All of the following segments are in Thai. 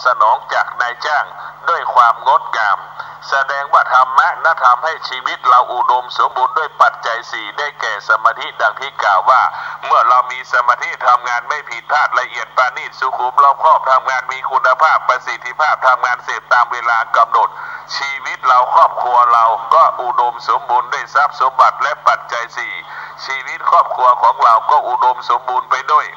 สนองจากนายจ้างด้วยความงดงามแสดงว่าธรรมะน่าทำให้ชีวิตเราอุดมสมบูรณ์ด้วยปัจจัยสี่ได้แก่สมาธิดังที่กล่าวว่าเมื่อเรามีสมาธิทำงานไม่ผิดพลาดละเอียดประณีตสุขุมรอบคอบทำงานมีคุณภาพประสิทธิภาพทำงานเสร็จตามเวลากำหนดชีวิตเราครอบครัวเราก็อุดมสมบูรณ์ด้วยทรัพย์สมบัติและปัจจัยสี่ชีวิตครอบครัวของเราก็อุดมสมบูรณ์ไปด้วย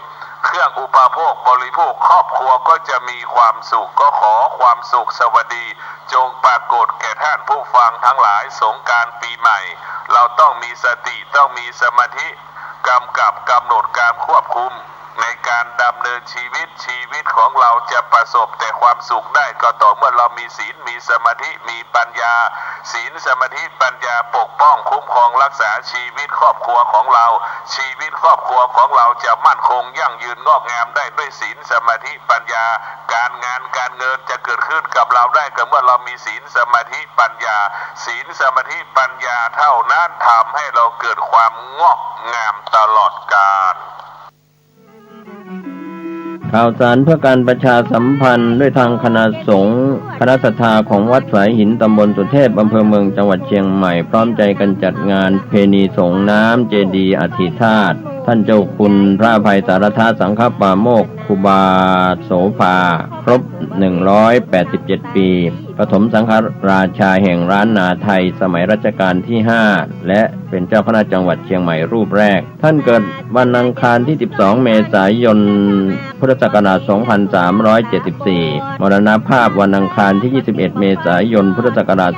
เครื่องอุปโภคบริโภคครอบครัวก็จะมีความสุขก็ขอความสุขสวัสดีจงปรากฏแก่ท่านผู้ฟังทั้งหลายสงกรานต์ปีใหม่เราต้องมีสติต้องมีสมาธิกำกับกำหนดการควบคุมในการดำเนินชีวิตของเราจะประสบแต่ความสุขได้ก็ต่อเมื่อเรามีศีลมีสมาธิมีปัญญาศีลสมาธิปัญญาปกป้องคุ้มครองรักษาชีวิตครอบครัวของเราชีวิตครอบครัวของเราจะมั่นคงยั่งยืนงอกงามได้ด้วยศีลสมาธิปัญญาการงานการเงินจะเกิดขึ้นกับเราได้ก็เมื่อเรามีศีลสมาธิปัญญาศีลสมาธิปัญญาเท่านั้นทำให้เราเกิดความงอกงามตลอดกาลข่าวสารเพื่อการประชาสัมพันธ์ด้วยทางคณะสงฆ์คณะศรัทธาของวัดสายหินตำบลสุเทพอำเภอเมืองจังหวัดเชียงใหม่พร้อมใจกันจัดงานเพณีสงน้ำเจดีย์อธิธาตุท่านเจ้าคุณพระอภัยสารทสังฆปาโมกข์ครูบาโสภาครบ187 ปีปฐมสังฆราชาแห่งร้านนาไทยสมัยรัชกาลที่5และเป็นเจ้าคณะจังหวัดเชียงใหม่รูปแรกท่านเกิดวันอังคารที่12เมษายนพุทธศักราช2374มรณภาพวันอังคารที่21เมษายนพุทธศักราช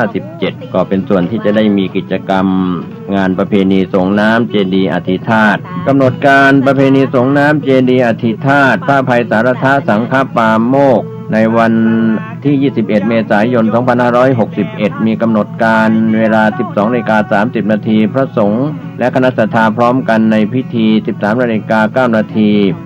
2457ก็เป็นส่วนที่จะได้มีกิจกรรมงานประเพณีสงน้ำเจดีย์อธิธาตุกำหนดการประเพณีสงน้ำเจดีย์อธิธาตุพระอภัยสารทสังฆปาโมกข์ในวันที่21เมษายน2561มีกำหนดการเวลา 12:30 น.พระสงฆ์และคณะศรัทธาพร้อมกันในพิธี 13:09 น.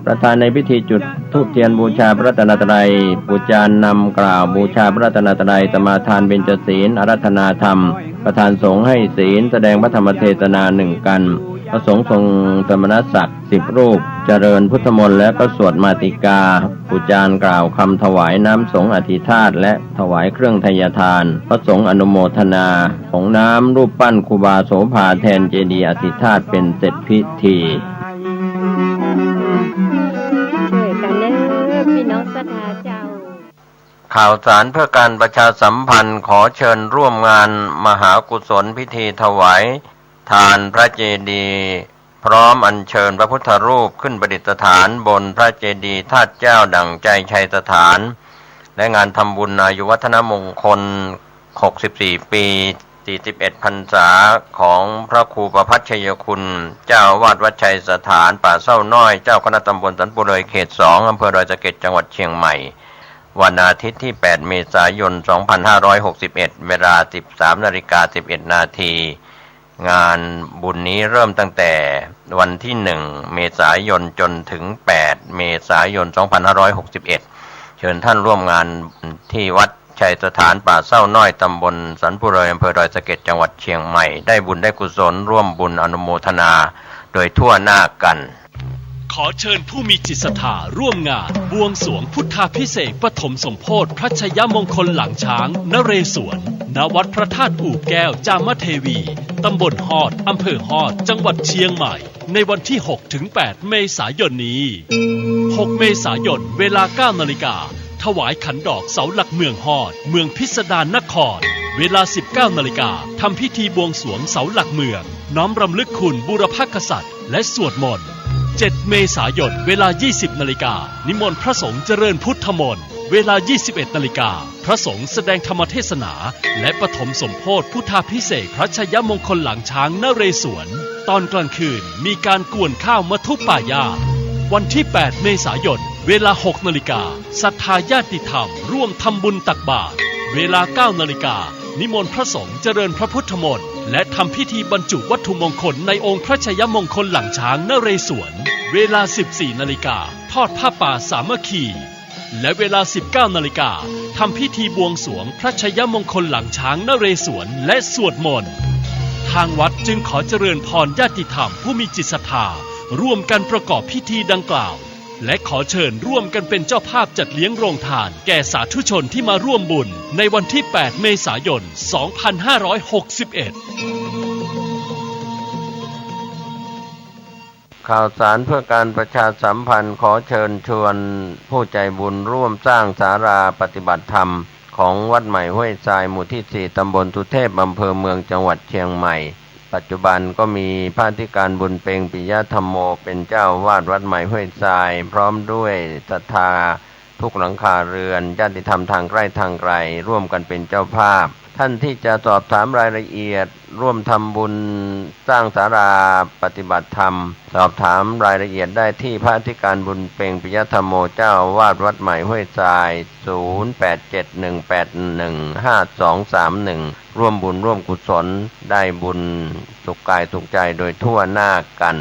ประธานในพิธีจุดธูปเทียนบูชาพระรัตนตรัยปูจานนำกล่าวบูชาพระรัตนตรัยสมาทานเบญจศีลอาราธนาธรรมประธานสงฆ์ให้ศีลแสดงพระธรรมเทศนา1กันพระสงฆ์ทรงสมณศักดิ์10 รูปเจริญพุทธมนต์และก็สวดมาติกาปูจานกล่าวคำถวายน้ำสงฆ์อธิธาตุและถวายเครื่องทยทานพระสงฆ์อนุโมทนาของน้ำรูปปั้นครูบาโสภาแทนเจดีย์อธิธาตุเป็นเสร็จพิธีช่วยกันเด้อพี่น้องศรัทธาเจ้าข่าวสารเพื่อการประชาสัมพันธ์ขอเชิญร่วมงานมหากุศลพิธีถวายทานพระเจดีย์พร้อมอัญเชิญพระพุทธรูปขึ้นประดิษฐานบนพระเจดีย์ธาตุเจ้าดั่งใจชัยสถานและงานทำบุญอายุวัฒนมงคล64 ปี41 พรรษาของพระครูประภัชชัยคุณเจ้าอาวาสวัดชัยสถานป่าเศร้าน้อยเจ้าคณะตำบลสันปุเรยเขต2อำเภอดอยสะเก็ดจังหวัดเชียงใหม่วันอาทิตย์ที่8เมษายน2561เวลา 13:11 น.งานบุญนี้เริ่มตั้งแต่วันที่1เมษายนจนถึง8เมษายน2561เชิญท่านร่วมงานที่วัดชัยสถานป่าเศร้าน้อยตำบลสันปุเรยอำเภอดอยสะเก็ดจังหวัดเชียงใหม่ได้บุญได้กุศลร่วมบุญอนุโมทนาโดยทั่วหน้ากันขอเชิญผู้มีจิตศรัทธาร่วมงานบวงสรวงพุทธาภิเษกปฐมสมโภชพระชยมงคลหลังช้างนเรศวรณวัดพระธาตุอู่แก้วจามเทวีตำบลฮอดอำเภอฮอดจังหวัดเชียงใหม่ในวันที่ 6-8 เมษายนนี้ 6 เมษายนเวลา 9 นาฬิกาถวายขันดอกเสาหลักเมืองฮอดเมืองพิสดารนครเวลา 19 นาฬิกาทำพิธีบวงสรวงเสาหลักเมืองน้อมรำลึกคุณบูรพกษัตริย์และสวดมนต์7 เมษายนเวลา 20 นาฬิกานิมนต์พระสงฆ์เจริญพุทธมนต์เวลา 21 นาฬิกาพระสงฆ์แสดงธรรมเทศนาและปฐมสมโภชพุทธาภิเษกพระชยมงคลหลังช้างนเรศวรตอนกลางคืนมีการกวนข้าวมัทุป่ายาวันที่ 8 เมษายนเวลา 6 นาฬิกาศรัทธาญาติธรรมร่วมทำบุญตักบาตรเวลา 9 นาฬิกานิมนต์พระสงฆ์เจริญพระพุทธมนต์และทำพิธีบรรจุวัตถุมงคลในองค์พระชยมงคลหลังช้างนเรศวรเวลา 14 นาฬิกาทอดผ้าป่าสามัคคีและเวลา 19 นาฬิกาทำพิธีบวงสรวงพระชยมงคลหลังช้างนเรศวรและสวดมนต์ทางวัดจึงขอเจริญพรญาติธรรมผู้มีจิตศรัทธาร่วมกันประกอบพิธีดังกล่าว และขอเชิญร่วมกันเป็นเจ้าภาพจัดเลี้ยงโรงทานแก่สาธุชนที่มาร่วมบุญในวันที่ 8 เมษายน 2561 ข่าวสารเพื่อการประชาสัมพันธ์ขอเชิญชวนผู้ใจบุญร่วมสร้างศาลาปฏิบัติธรรมของวัดใหม่ห้วยทรายหมู่ที่ 4 ตำบลสุเทพอำเภอเมืองจังหวัดเชียงใหม่ปัจจุบันก็มีพระอธิการบุญเพ็งปิยธรรมโมเป็นเจ้าวาดวัดใหม่ห้วยทรายพร้อมด้วยศรัทธาทุกหลังคาเรือนญาติธรรมทางใกล้ทางไกลร่วมกันเป็นเจ้าภาพท่านที่จะสอบถามรายละเอียดร่วมทำบุญสร้างศาลาปฏิบัติธรรมสอบถามรายละเอียดได้ที่พระอธิการบุญเพ็งปิยธรรมโมเจ้าวาดวัดใหม่ห้วยทราย 0871815231 ร่วมบุญร่วมกุศลได้บุญสุขกายสุขใจโดยทั่วหน้ากัน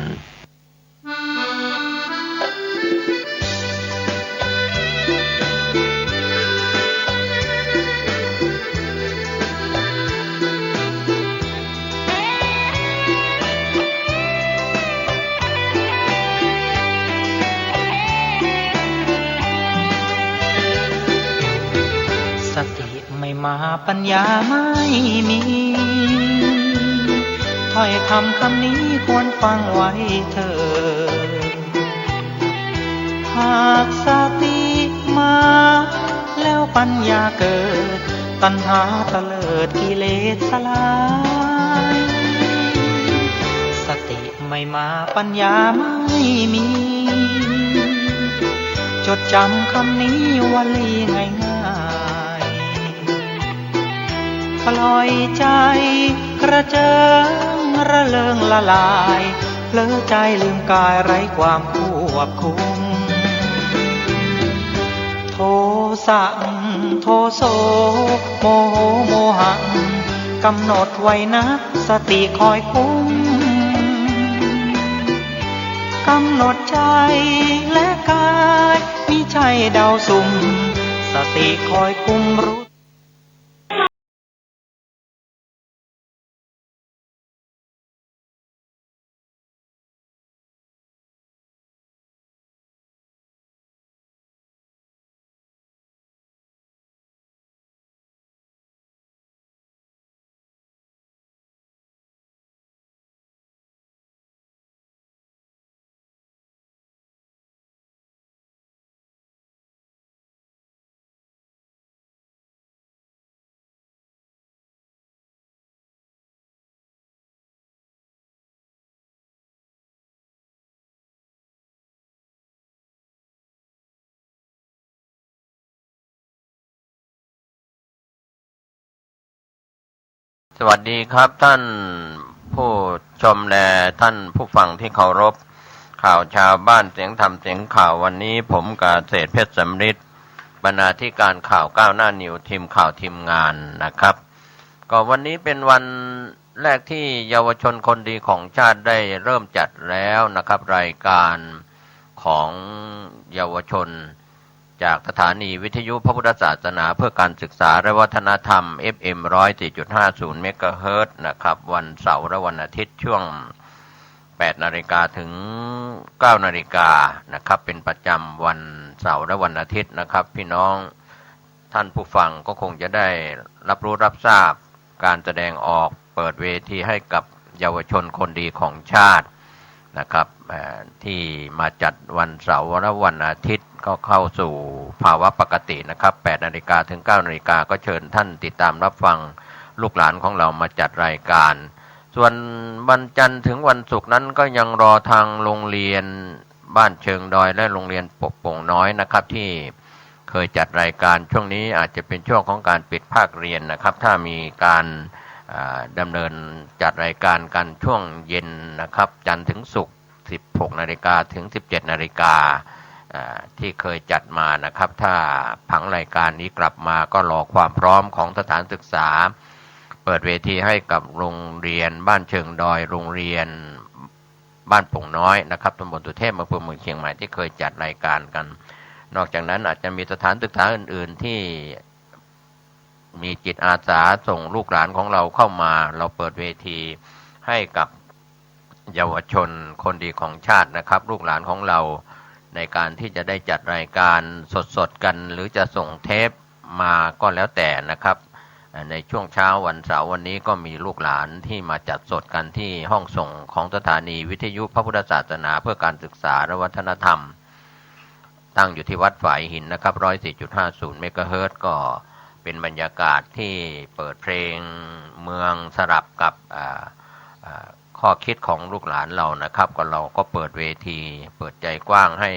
สติไม่มาปัญญาไม่มีถ้อยคำนี้ควรฟังไว้เถิดหากสติมาแล้วปัญญาเกิดตัณหาตะเลิดกิเลสสลายสติไม่มาปัญญาไม่มีจดจำคำนี้วลีง่ายปล่อยใจกระเจิงระเริงละลายเผลอใจลืมกายไร้ความควบคุมโทสะโทโสโมโหโมหังกำหนดไว้นะสติคอยคุมกำหนดใจและกายมิใช่เดาสุ่มสติคอยคุมรู้สวัสดีครับท่านผู้ชมและท่านผู้ฟังที่เคารพข่าวชาวบ้านเสียงธรรมเสียงข่าววันนี้ผมกาเศรษฐ์เพชรสำริดบรรณาธิการข่าวก้าวหน้านิวทีมข่าวทีมงานนะครับก็วันนี้เป็นวันแรกที่เยาวชนคนดีของชาติได้เริ่มจัดแล้วนะครับรายการของเยาวชนจากสถานีวิทยุพระพุทธศาสนาเพื่อการศึกษาและวัฒนธรรม FM 104.50 เมกะเฮิรตซ์นะครับวันเสาร์และวันอาทิตย์ช่วง 8 นาฬิกาถึง 9 นาฬิกานะครับเป็นประจำวันเสาร์และวันอาทิตย์นะครับพี่น้องท่านผู้ฟังก็คงจะได้รับรู้รับทราบการแสดงออกเปิดเวทีให้กับเยาวชนคนดีของชาตินะครับที่มาจัดวันเสาร์และวันอาทิตย์ก็เข้าสู่ภาวะปกตินะครับ 8 นาฬิกาถึง 9 นาฬิกาก็เชิญท่านติดตามรับฟังลูกหลานของเรามาจัดรายการส่วนวันจันทร์ถึงวันศุกร์นั้นก็ยังรอทางโรงเรียนบ้านเชิงดอยและโรงเรียนโป่งน้อยนะครับที่เคยจัดรายการช่วงนี้อาจจะเป็นช่วงของการปิดภาคเรียนนะครับถ้ามีการดำเนินจัดรายการกันช่วงเย็นนะครับจันทร์ถึงศุกร์ 16 นาฬิกาถึง 17 นาฬิกาที่เคยจัดมานะครับถ้าผังรายการนี้กลับมาก็รอความพร้อมของสถานศึกษาเปิดเวทีให้กับโรงเรียนบ้านเชิงดอยโรงเรียนบ้านโป่งน้อยนะครับตำบลสุเทพอำเภอเมืองเชียงใหม่ที่เคยจัดรายการกันนอกจากนั้นอาจจะมีสถานศึกษาอื่นๆที่มีจิตอาสาส่งลูกหลานของเราเข้ามาเราเปิดเวทีให้กับเยาวชนคนดีของชาตินะครับลูกหลานของเรา ในการที่จะได้จัดรายการสดๆกันหรือจะส่งเทปมาก็แล้วแต่นะครับในช่วงเช้าวันเสาร์วันนี้ก็มีลูกหลานที่มาจัดสดกันที่ห้องส่งของสถานีวิทยุพระพุทธศาสนาเพื่อการศึกษาและวัฒนธรรมตั้งอยู่ที่วัดฝายหินนะครับ 104.50 เมกะเฮิรตซ์ก็เป็นบรรยากาศที่เปิดเพลงเมืองสลับกับข้อคิดของลูกหลานเรานะครับก็เราก็เปิดเวทีเปิดใจกว้างให้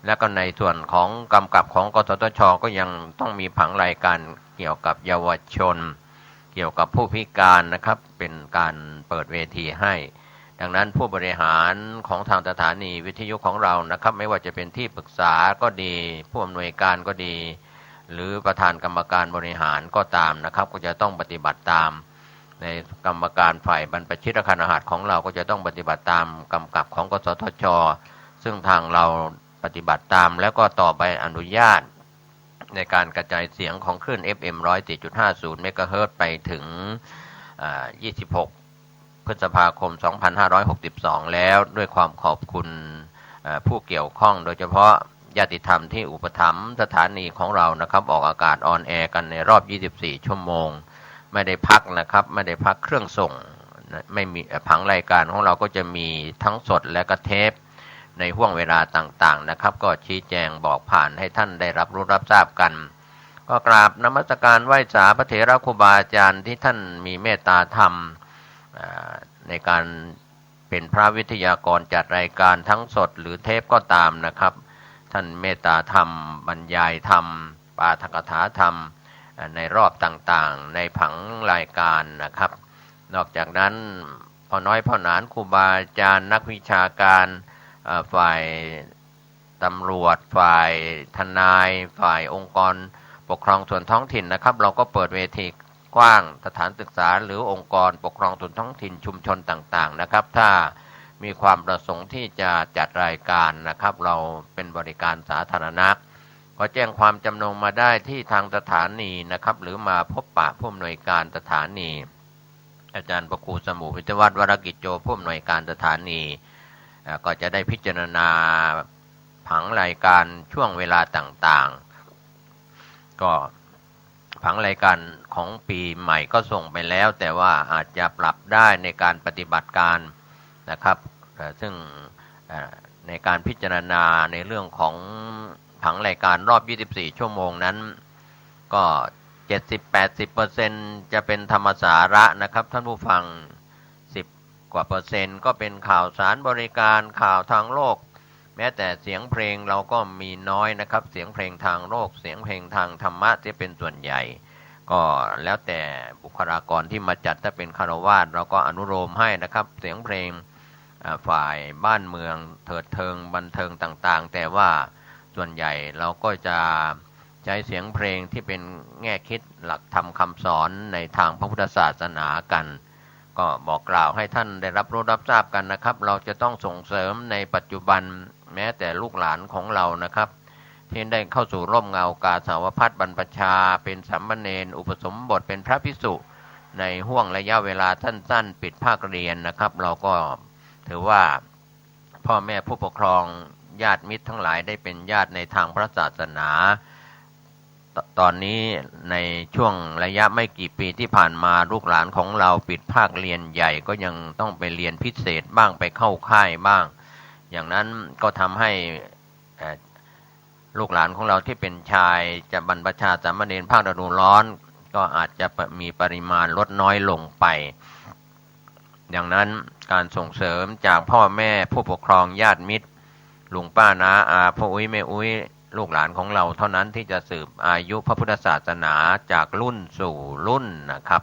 และก็ในส่วนของกำกับของกสทช.ก็ยังต้องมีผังรายการเกี่ยวกับเยาวชนเกี่ยวกับผู้พิการนะครับเป็นการเปิดเวทีให้ดังนั้นผู้บริหารของทางสถานีวิทยุของเรานะครับไม่ว่าจะเป็นที่ปรึกษาก็ดีผู้อำนวยการก็ดีหรือประธานกรรมการบริหารก็ตามนะครับก็จะต้องปฏิบัติตามในกรรมการฝ่ายบรรพชิตคณหัสถ์ของเราก็จะต้องปฏิบัติตามกำกับของกสทช.ซึ่งทางเราปฏิบัติตามแล้วก็ต่อใบอนุญาตในการกระจายเสียงของคลื่น FM 104.50 เมกะเฮิรตซ์ไปถึง26 พฤษภาคม 2562 แล้วด้วยความขอบคุณผู้เกี่ยวข้องโดยเฉพาะญาติธรรมที่อุปถัมภ์สถานีของเรานะครับออกอากาศออนแอร์กันในรอบ24 ชั่วโมงไม่ได้พักนะครับไม่ได้พักเครื่องส่งไม่มีผังรายการของเราก็จะมีทั้งสดและก็เทปในห่วงเวลาต่างๆนะครับก็ชี้แจงบอกผ่านให้ท่านได้รับรู้รับทราบกันก็กราบนมัสการไหว้สาพระเถระครูบาอาจารย์ที่ท่านมีเมตตาธรรมในการเป็นพระวิทยากรจัดรายการทั้งสดหรือเทปก็ตามนะครับท่านเมตตาธรรมบรรยายธรรมปาฐกถาธรรมในรอบต่างๆในผังรายการนะครับนอกจากนั้นพ่อน้อยพ่อหนานครูบาอาจารย์นักวิชาการฝ่ายตำรวจฝ่ายทนายฝ่ายองค์กรปกครองส่วนท้องถิ่นนะครับเราก็เปิดเวทีกว้างสถานศึกษาหรือองค์กรปกครองส่วนท้องถิ่นชุมชนต่างๆนะครับถ้ามีความประสงค์ที่จะจัดรายการนะครับเราเป็นบริการสาธารณะก็แจ้งความจำนงมาได้ที่ทางสถานีนะครับหรือมาพบปะผู้อำนวยการสถานีอาจารย์พระครูสมุวิทยวัฒน์วรกิจโจผู้อำนวยการสถานีก็จะได้พิจารณาผังรายการช่วงเวลาต่างๆก็ผังรายการของปีใหม่ก็ส่งไปแล้วแต่ว่าอาจจะปรับได้ในการปฏิบัติการนะครับซึ่งในการพิจารณาในเรื่องของผังรายการรอบ24ชั่วโมงนั้นก็ 70-80% จะเป็นธรรมสาระนะครับท่านผู้ฟัง10 กว่าเปอร์เซ็นต์ก็เป็นข่าวสารบริการข่าวทางโลกแม้แต่เสียงเพลงเราก็มีน้อยนะครับเสียงเพลงทางโลกเสียงเพลงทางธรรมะที่เป็นส่วนใหญ่ก็แล้วแต่บุคลากรที่มาจัดถ้าเป็นฆราวาสเราก็อนุโลมให้นะครับเสียงเพลงฝ่ายบ้านเมืองเถิดเทิงบันเทิงต่างๆแต่ว่าส่วนใหญ่เราก็จะใช้เสียงเพลงที่เป็นแง่คิดหลักธรรมคำสอนในทางพระพุทธศาสนากันก็บอกกล่าวให้ท่านได้รับรู้รับทราบกันนะครับเราจะต้องส่งเสริมในปัจจุบันแม้แต่ลูกหลานของเรานะครับที่ได้เข้าสู่ร่มเงากาสาวพัสบรรพชาเป็นสามเณรอุปสมบทเป็นพระภิกษุในห่วงระยะเวลาสั้นๆปิดภาคเรียนนะครับเราก็ถือว่าพ่อแม่ผู้ปกครองญาติมิตรทั้งหลายได้เป็นญาติในทางพระศาสนาตอนนี้ในช่วงระยะไม่กี่ปีที่ผ่านมาลูกหลานของเราปิดภาคเรียนใหญ่ก็ยังต้องไปเรียนพิเศษบ้างไปเข้าค่ายบ้างอย่างนั้นก็ทำให้ลูกหลานของเราที่เป็นชายจะบรรพชาสามเณรภาคฤดูร้อนก็อาจจะมีปริมาณลดน้อยลงไปอย่างนั้นการส่งเสริมจากพ่อแม่ผู้ปกครองญาติมิตรลุงป้าน้าอาพ่ออุ้ยแม่อุ้ยลูกหลานของเราเท่านั้นที่จะสืบอายุพระพุทธศาสนาจากรุ่นสู่รุ่นนะครับ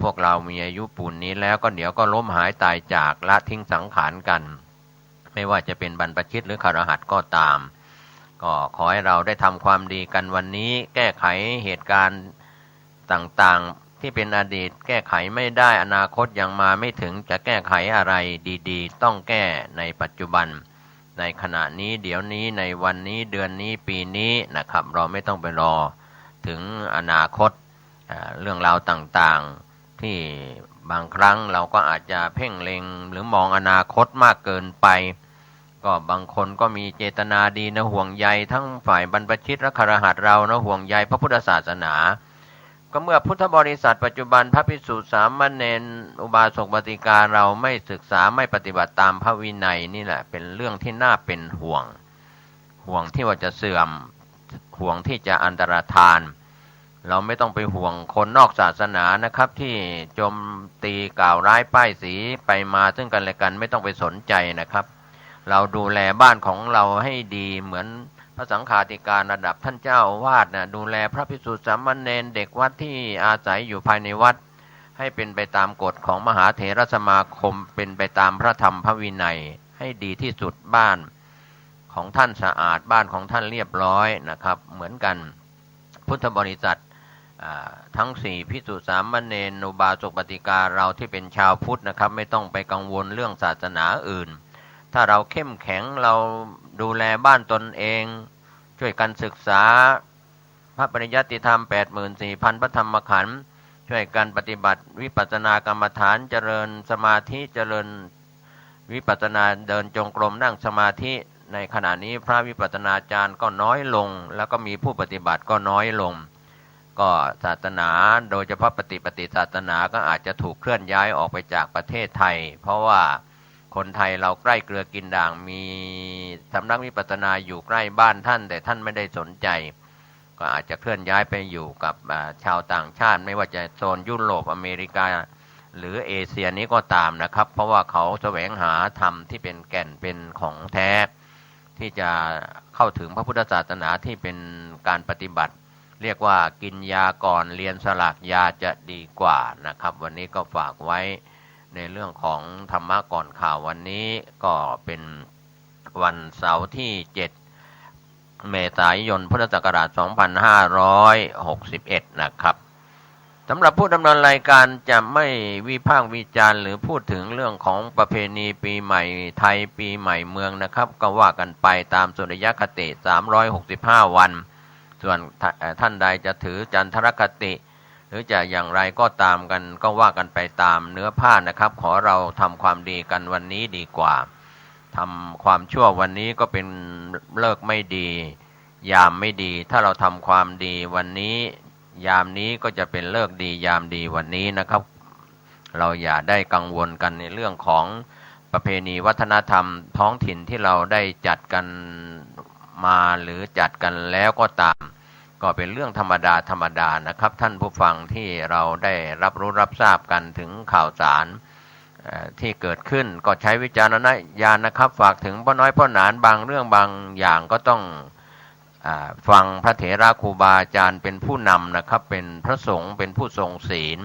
พวกเรามีอายุปูนนี้แล้วก็เดี๋ยวก็ล้มหายตายจากละทิ้งสังขารกันไม่ว่าจะเป็นบรรพชิตหรือคฤหัสถ์ก็ตามก็ขอให้เราได้ทำความดีกันวันนี้แก้ไขเหตุการณ์ต่างๆที่เป็นอดีตแก้ไขไม่ได้อนาคตยังมาไม่ถึงจะแก้ไขอะไรดีๆต้องแก้ในปัจจุบันในขณะนี้เดี๋ยวนี้ในวันนี้เดือนนี้ปีนี้นะครับเราไม่ต้องไปรอถึงอนาคตเรื่องราวต่างๆที่บางครั้งเราก็อาจจะเพ่งเล็งหรือมองอนาคตมากเกินไป ก็บางคนก็มีเจตนาดีนะห่วงใยทั้งฝ่ายบรรพชิตและคฤหัสถ์เรานะห่วงใยพระพุทธศาสนาก็เมื่อพุทธบริษัทปัจจุบันพระภิกษุสามเณรอุบาสกอุบาสิกาเราไม่ศึกษาไม่ปฏิบัติตามพระวินัยนี่แหละเป็นเรื่องที่น่าเป็นห่วงที่ว่าจะเสื่อมห่วงที่จะอันตรธานเราไม่ต้องไปห่วงคนนอกศาสนานะครับที่โจมตีกล่าวร้ายป้ายสีไปมาซึ่งกันและกันไม่ต้องไปสนใจนะครับเราดูแลบ้านของเราให้ดีเหมือนพระสังฆาธิการระดับท่านเจ้าอาวาสนะดูแลพระภิกษุสามเณรเด็กวัดที่อาศัยอยู่ภายในวัดให้เป็นไปตามกฎของมหาเถรสมาคมเป็นไปตามพระธรรมพระวินัยให้ดีที่สุดบ้านของท่านสะอาดบ้านของท่านเรียบร้อยนะครับเหมือนกันพุทธบริษัททั้ง4ภิกษุสามเณรอุบาสกอุบาสิกาเราที่เป็นชาวพุทธนะครับไม่ต้องไปกังวลเรื่องศาสนาอื่นถ้าเราเข้มแข็งเราดูแลบ้านตนเองช่วยกันศึกษาพระปริยัติธรรม 84,000 พระธรรมขันธ์ช่วยกันปฏิบัติวิปัสสนากรรมฐานเจริญสมาธิเจริญวิปัสสนาเดินจงกรมนั่งสมาธิในขณะนี้พระวิปัสสนาจารย์ก็น้อยลงแล้วก็มีผู้ปฏิบัติก็น้อยลงก็ศาสนาโดยเฉพาะปฏิศาสนาก็อาจจะถูกเคลื่อนย้ายออกไปจากประเทศไทยเพราะว่าคนไทยเราใกล้เกลือกินด่างมีสำนักวิปัสสนาอยู่ใกล้บ้านท่านแต่ท่านไม่ได้สนใจก็อาจจะเคลื่อนย้ายไปอยู่กับชาวต่างชาติไม่ว่าจะโซนยุโรปอเมริกาหรือเอเชียนี้ก็ตามนะครับเพราะว่าเขาแสวงหาธรรมที่เป็นแก่นเป็นของแท้ที่จะเข้าถึงพระพุทธศาสนาที่เป็นการปฏิบัติเรียกว่ากินยาก่อนเรียนสลากยาจะดีกว่านะครับวันนี้ก็ฝากไว้ในเรื่องของธรรมะก่อนข่าววันนี้ก็เป็นวันเสาร์ที่7เมษายนพุทธศักราช2561นะครับสำหรับผู้ดำเนินรายการจะไม่วิพากษ์วิจารณ์หรือพูดถึงเรื่องของประเพณีปีใหม่ไทยปีใหม่เมืองนะครับก็ว่ากันไปตามสุริยคติ365วันส่วนท่านใดจะถือจันทรคติหรือจะอย่างไรก็ตามกันก็ว่ากันไปตามเนื้อผ้านะครับขอเราทำความดีกันวันนี้ดีกว่าทำความชั่ววันนี้ก็เป็นเลิกไม่ดียามไม่ดีถ้าเราทำความดีวันนี้ยามนี้ก็จะเป็นเลิกดียามดีวันนี้นะครับเราอย่าได้กังวลกันในเรื่องของประเพณีวัฒนธรรมท้องถิ่นที่เราได้จัดกันมาหรือจัดกันแล้วก็ตามก็เป็นเรื่องธรรมดานะครับท่านผู้ฟังที่เราได้รับรู้รับทราบกันถึงข่าวสารที่เกิดขึ้นก็ใช้วิจารณญาณนะครับฝากถึงพ่อน้อยพ่อหนานบางเรื่องบางอย่างก็ต้องฟังพระเถระครูบาอาจารย์เป็นผู้นำนะครับเป็นพระสงฆ์เป็นผู้ทรงศีล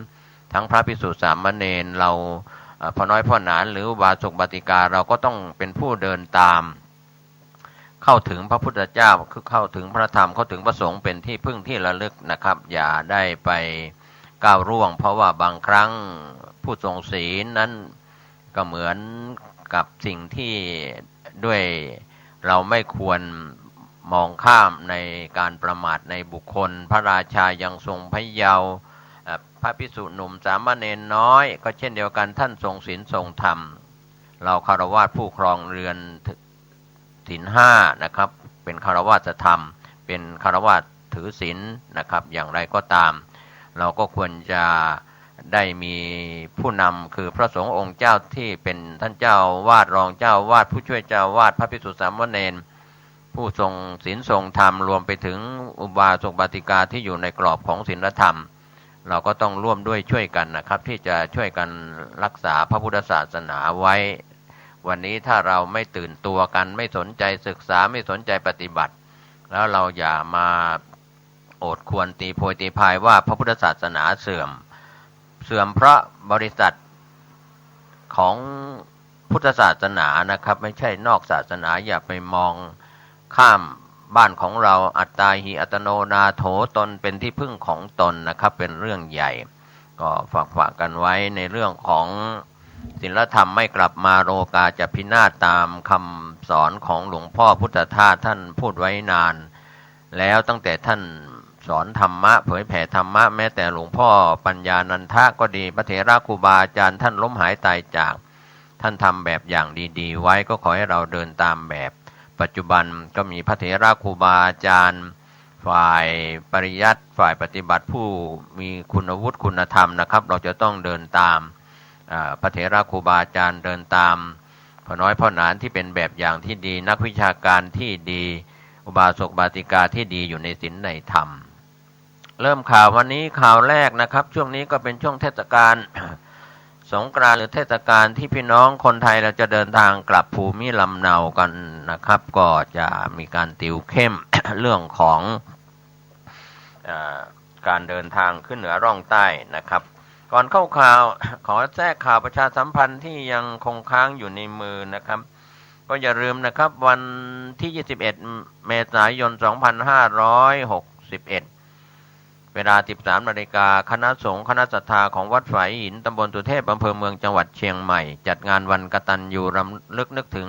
ทั้งพระภิกษุสามเณรเราพ่อน้อยพ่อหนานหรืออุบาสกอุบาสิกาเราก็ต้องเป็นผู้เดินตามเข้าถึงพระพุทธเจ้าคือเข้าถึงพระธรรมเข้าถึงพระสงฆ์เป็นที่พึ่งที่ระลึกนะครับอย่าได้ไปก้าวร่วงเพราะว่าบางครั้งผู้ทรงศีลนั้นก็เหมือนกับสิ่งที่ด้วยเราไม่ควรมองข้ามในการประมาทในบุคคลพระราชายังทรงพระเยาว์พระภิกษุหนุ่มสามเณรน้อยก็เช่นเดียวกันท่านทรงศีลทรงธรรมเราฆราวาสผู้ครองเรือนศีล5นะครับเป็นฆราวาสธรรมเป็นฆราวาสถือศีลนะครับอย่างไรก็ตามเราก็ควรจะได้มีผู้นำคือพระสงฆ์องค์เจ้าที่เป็นท่านเจ้าวาดรองเจ้าวาดผู้ช่วยเจ้าวาดพระภิกษุสามเณรผู้ทรงศีลทรงธรรมรวมไปถึงอุบาสกอุบาสิกาที่อยู่ในกรอบของศีลธรรมเราก็ต้องร่วมด้วยช่วยกันนะครับที่จะช่วยกันรักษาพระพุทธศาสนาไว้วันนี้ถ้าเราไม่ตื่นตัวกันไม่สนใจศึกษาไม่สนใจปฏิบัติแล้วเราอย่ามาโอดควรตีโพยตีพายว่าพระพุทธศาสนาเสื่อมเพราะบริษัทของพุทธศาสนานะครับไม่ใช่นอกศาสนาอย่าไปมองข้ามบ้านของเราอัตตาหิอัตโนนาโถตนเป็นที่พึ่งของตนนะครับเป็นเรื่องใหญ่ก็ฝากกันไว้ในเรื่องของศีลธรรมไม่กลับมาโลกาจะพินาศตามคำสอนของหลวงพ่อพุทธทาสท่านพูดไว้นานแล้วตั้งแต่ท่านสอนธรรมะเผยแผ่ธรรมะแม้แต่หลวงพ่อปัญญานันทะก็ดีพระเถระครูบาอาจารย์ท่านล้มหายตายจากท่าน ท่านทำแบบอย่างดีๆไว้ก็ขอให้เราเดินตามแบบปัจจุบันก็มีพระเถระครูบาอาจารย์ฝ่ายปริยัติฝ่ายปฏิบัติผู้มีคุณวุฒิคุณธรรมนะครับเราจะต้องเดินตามพระเถระครูบาอาจารย์เดินตามพ่อน้อยพ่อหนานที่เป็นแบบอย่างที่ดีนักวิชาการที่ดีอุบาสกบาติกาที่ดีอยู่ในศีลในธรรมเริ่มข่าววันนี้ข่าวแรกนะครับช่วงนี้ก็เป็นช่วงเทศกาล สงกรานต์หรือเทศกาลที่พี่น้องคนไทยเราจะเดินทางกลับภูมิลำเนากันนะครับก็จะมีการติวเข้ม เรื่องของการเดินทางขึ้นเหนือร่องใต้นะครับก่อนเข้าข่าว ขอแทรกข่าวประชาสัมพันธ์ที่ยังคงค้างอยู่ในมือนะครับก็อย่าลืมนะครับวันที่ 21 เมษายน 2561 เวลา 13 นาฬิกาคณะสงฆ์คณะศรัทธาของวัดฝายหินตำบลสุเทพอำเภอเมืองจังหวัดเชียงใหม่จัดงานวันกตัญญูรำลึกนึกถึง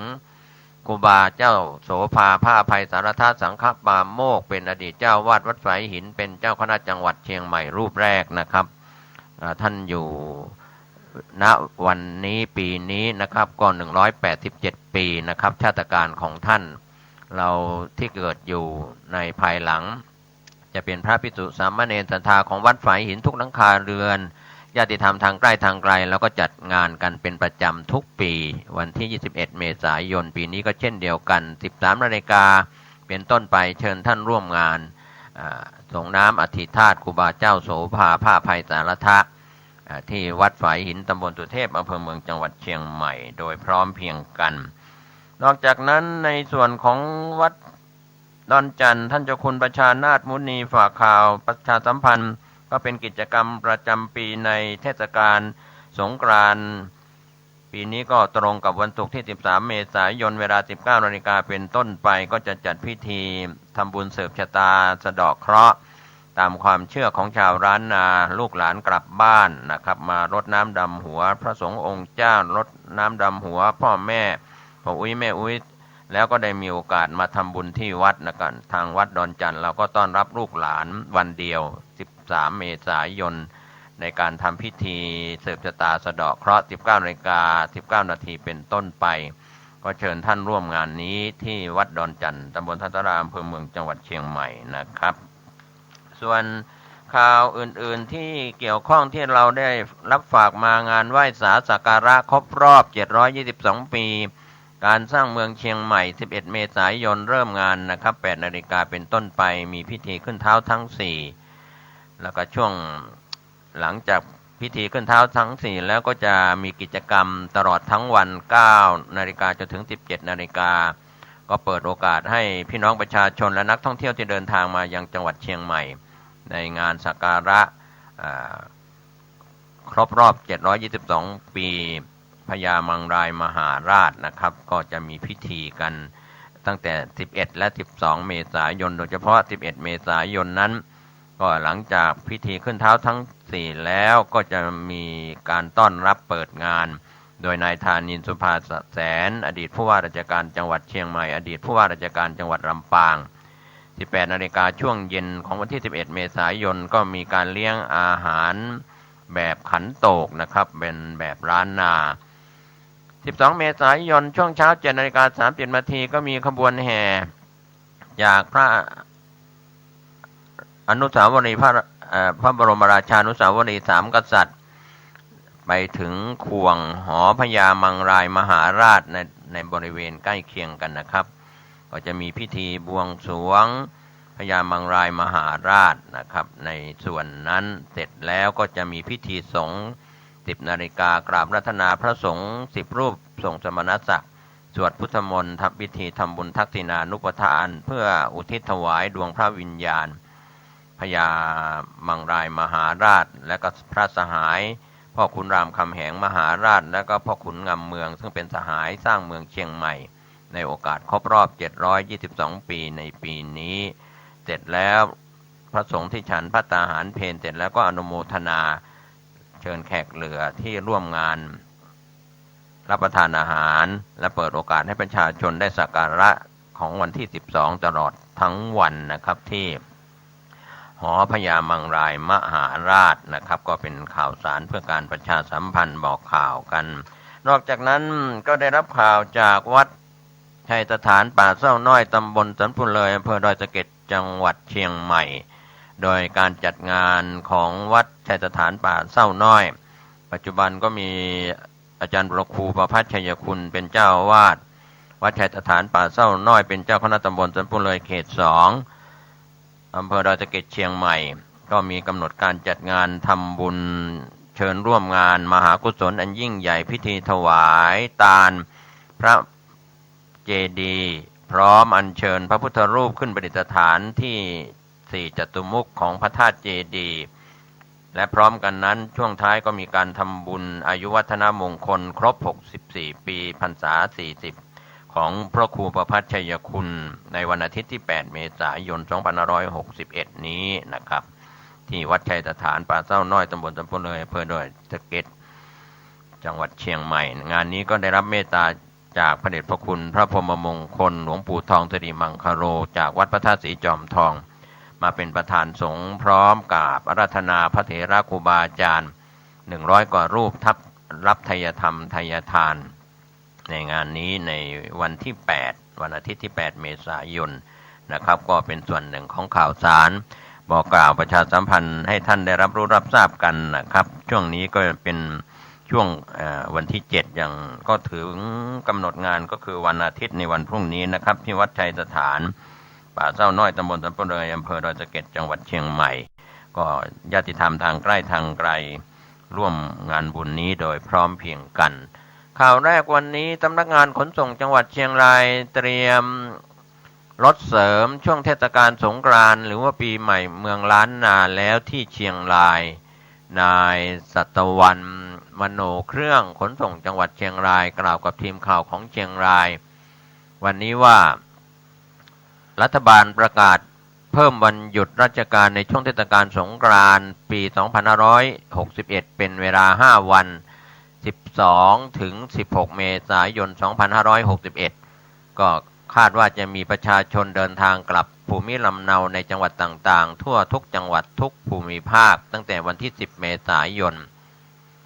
ครูบาเจ้าโสภาผ้าอภัยสารทาสังฆปาโมกเป็นอดีตเจ้าวาดวัดฝายหินเป็นเจ้าคณะจังหวัดเชียงใหม่รูปแรกนะครับท่านอยู่ณวันนี้ปีนี้นะครับก็187 ปีนะครับชาติการของท่านเราที่เกิดอยู่ในภายหลังจะเป็นพระภิกษุสามเณรศรัทธาของวัดฝายหินทุกหลังคาเรือนญาติธรรมทางใกล้ทางไกลแล้วก็จัดงานกันเป็นประจำทุกปีวันที่ 21 เมษายนปีนี้ก็เช่นเดียวกัน 13 นาฬิกาเป็นต้นไปเชิญท่านร่วมงานส่งน้ำอธิธาตุครูบาเจ้าโสภาผ้าอภัยสารทะที่วัดฝายหินตำบลสุเทพอำเภอเมืองจังหวัดเชียงใหม่โดยพร้อมเพรียงกันนอกจากนั้นในส่วนของวัดดอนจันทร์ท่านเจ้าคุณประชานาถมุนีฝากข่าวประชาสัมพันธ์ก็เป็นกิจกรรมประจำปีในเทศกาลสงกรานต์ปีนี้ก็ตรงกับวันศุกร์ที่ 13 เมษายนเวลา 19 นาฬิกาเป็นต้นไปก็จะจัดพิธีทำบุญเสริมชะตาสะเดาะเคราะห์ตามความเชื่อของชาวร้านนาลูกหลานกลับบ้านนะครับมารดน้ำดำหัวพระสงฆ์องค์เจ้ารดน้ำดำหัวพ่อแม่พ่ออุ้ยแม่อุ้ยแล้วก็ได้มีโอกาสมาทำบุญที่วัดนะครับทางวัดดอนจันทร์เราก็ต้อนรับลูกหลานวันเดียว 13 เมษายนในการทำพิธีเสริมชะตาสะเดาะเคราะห์ 19 นาฬิกา 19 นาทีเป็นต้นไปก็เชิญท่านร่วมงานนี้ที่วัดดอนจันทร์ตำบลทัตตารามอำเภอเมืองจังหวัดเชียงใหม่นะครับส่วนข่าวอื่นๆที่เกี่ยวข้องที่เราได้รับฝากมางานไหว้สาสักการะครบรอบ722 ปีการสร้างเมืองเชียงใหม่ 11 เมษายนเริ่มงานนะครับ 8 นาฬิกาเป็นต้นไปมีพิธีขึ้นเท้าทั้ง 4แล้วก็ช่วงหลังจากพิธีขึ้นเท้าทั้ง 4แล้วก็จะมีกิจกรรมตลอดทั้งวัน 9 นาฬิกาจนถึง 17 นาฬิกาก็เปิดโอกาสให้พี่น้องประชาชนและนักท่องเที่ยวที่เดินทางมายังจังหวัดเชียงใหม่ในงานสักการะครบรอบ722 ปีพญามังรายมหาราชนะครับก็จะมีพิธีกันตั้งแต่ 11 และ 12 เมษายนโดยเฉพาะ 11 เมษายนนั้นก็หลังจากพิธีขึ้นเท้าทั้ง 4แล้วก็จะมีการต้อนรับเปิดงานโดยนายธานินทร์ สุภาแสนอดีตผู้ว่าราชการจังหวัดเชียงใหม่อดีตผู้ว่าราชการจังหวัดลำปาง 18 นาฬิกาช่วงเย็นของวันที่ 11 เมษายนก็มีการเลี้ยงอาหารแบบขันโตกนะครับเป็นแบบร้านนา12 เมษายนช่วงเช้า 7 นาฬิกา 30 นาทีก็มีขบวนแห่จากพระอนุสาวรีย์พระบรมราชานุสาวรีย์สามกษัตริย์ไปถึงขวงหอพญามังรายมหาราชในบริเวณใกล้เคียงกันนะครับก็จะมีพิธีบวงสรวงพญามังรายมหาราชนะครับในส่วนนั้นเสร็จแล้วก็จะมีพิธีสงฆ์ 10 นาฬิกากราบรัตนาพระสงฆ์10 รูปส่งสมณศักดิ์สวดพุทธมนต์ทำพิธีทำบุญทักษิณานุปทานเพื่ออุทิศถวายดวงพระวิญญาณพญามังรายมหาราชและก็พระสหายพ่อขุนรามคำแหงมหาราชและก็พ่อขุนงำเมืองซึ่งเป็นสหายสร้างเมืองเชียงใหม่ในโอกาสครบรอบ722 ปีในปีนี้เสร็จแล้วพระสงฆ์ที่ฉันภัตตาหารเพลเสร็จแล้วก็อนุโมทนาเชิญแขกเหลือที่ร่วมงานรับประทานอาหารและเปิดโอกาสให้ประชาชนได้สักการะของวันที่ 12 ตลอดทั้งวันนะครับที่หอพญามังรายมหาราชนะครับก็เป็นข่าวสารเพื่อการประชาสัมพันธ์บอกข่าวกัน นอกจากนั้นก็ได้รับข่าวจากวัดชัยสถานป่าเศร้าน้อยตำบลสันปุเลยอำเภอดอยสะเก็ดจังหวัดเชียงใหม่โดยการจัดงานของวัดชัยสถานป่าเศร้าน้อยปัจจุบันก็มีอาจารย์พระครูประภัสชัยคุณเป็นเจ้าอาวาสวัดชัยสถานป่าเศร้าน้อยเป็นเจ้าคณะตำบลสันปุเลยเขต2อำเภอดอยสะเก็ดเชียงใหม่ก็มีกำหนดการจัดงานทำบุญเชิญร่วมงานมหากุศลอันยิ่งใหญ่พิธีถวายตาลพระเจดีย์พร้อมอัญเชิญพระพุทธรูปขึ้นประดิษฐานที่4จตุมุขของพระธาตุเจดีย์และพร้อมกันนั้นช่วงท้ายก็มีการทำบุญอายุวัฒนมงคลครบ64ปีพรรษา40ของพระครูประภัสชัยคุณในวันอาทิตย์ที่8เมษายน2561นี้นะครับที่วัดชัยสถานป่าเศร้าน้อยตำบลสันปุเลยอำเภอดอยสะเก็ดจังหวัดเชียงใหม่งานนี้ก็ได้รับเมตตาจากพระเดชพระคุณพระพรหมมงคลหลวงปู่ทองสิริมังคโรจากวัดพระธาตุสีจอมทองมาเป็นประธานสงฆ์พร้อมกับอาราธนาพระเถระครูบาอาจารย์100กว่ารูปรับไทยธรรมไทยทานในงานนี้ในวันที่8วันอาทิตย์ที่8เมษายนนะครับก็เป็นส่วนหนึ่งของข่าวสารบอกกล่าวประชาสัมพันธ์ให้ท่านได้รับรู้รับทราบกันนะครับช่วงนี้ก็เป็นช่วงวันที่7อย่างก็ถึงกำหนดงานก็คือวันอาทิตย์ในวันพรุ่งนี้นะครับที่วัดชัยสถานป่าเศร้าน้อยตำบลสันปุเลยอำเภอดอยสะเก็ดจังหวัดเชียงใหม่ก็ญาติธรรมทางใกล้ทางไกลร่วมงานบุญนี้โดยพร้อมเพรียงกันข่าวแรกวันนี้สำนักงานขนส่งจังหวัดเชียงรายเตรียมรถเสริมช่วงเทศกาลสงกรานต์หรือว่าปีใหม่เมืองล้านนาแล้วที่เชียงรายนายสัตวันมโนเครื่องขนส่งจังหวัดเชียงรายกล่าวกับทีมข่าวของเชียงรายวันนี้ว่ารัฐบาลประกาศเพิ่มวันหยุดราชการในช่วงเทศกาลสงกรานต์ปี 2561 เป็นเวลา 5 วัน 12 ถึง 16 เมษายน 2561 ก็คาดว่าจะมีประชาชนเดินทางกลับภูมิลำเนาในจังหวัดต่างๆทั่วทุกจังหวัดทุกภูมิภาคตั้งแต่วันที่ 10 เมษายน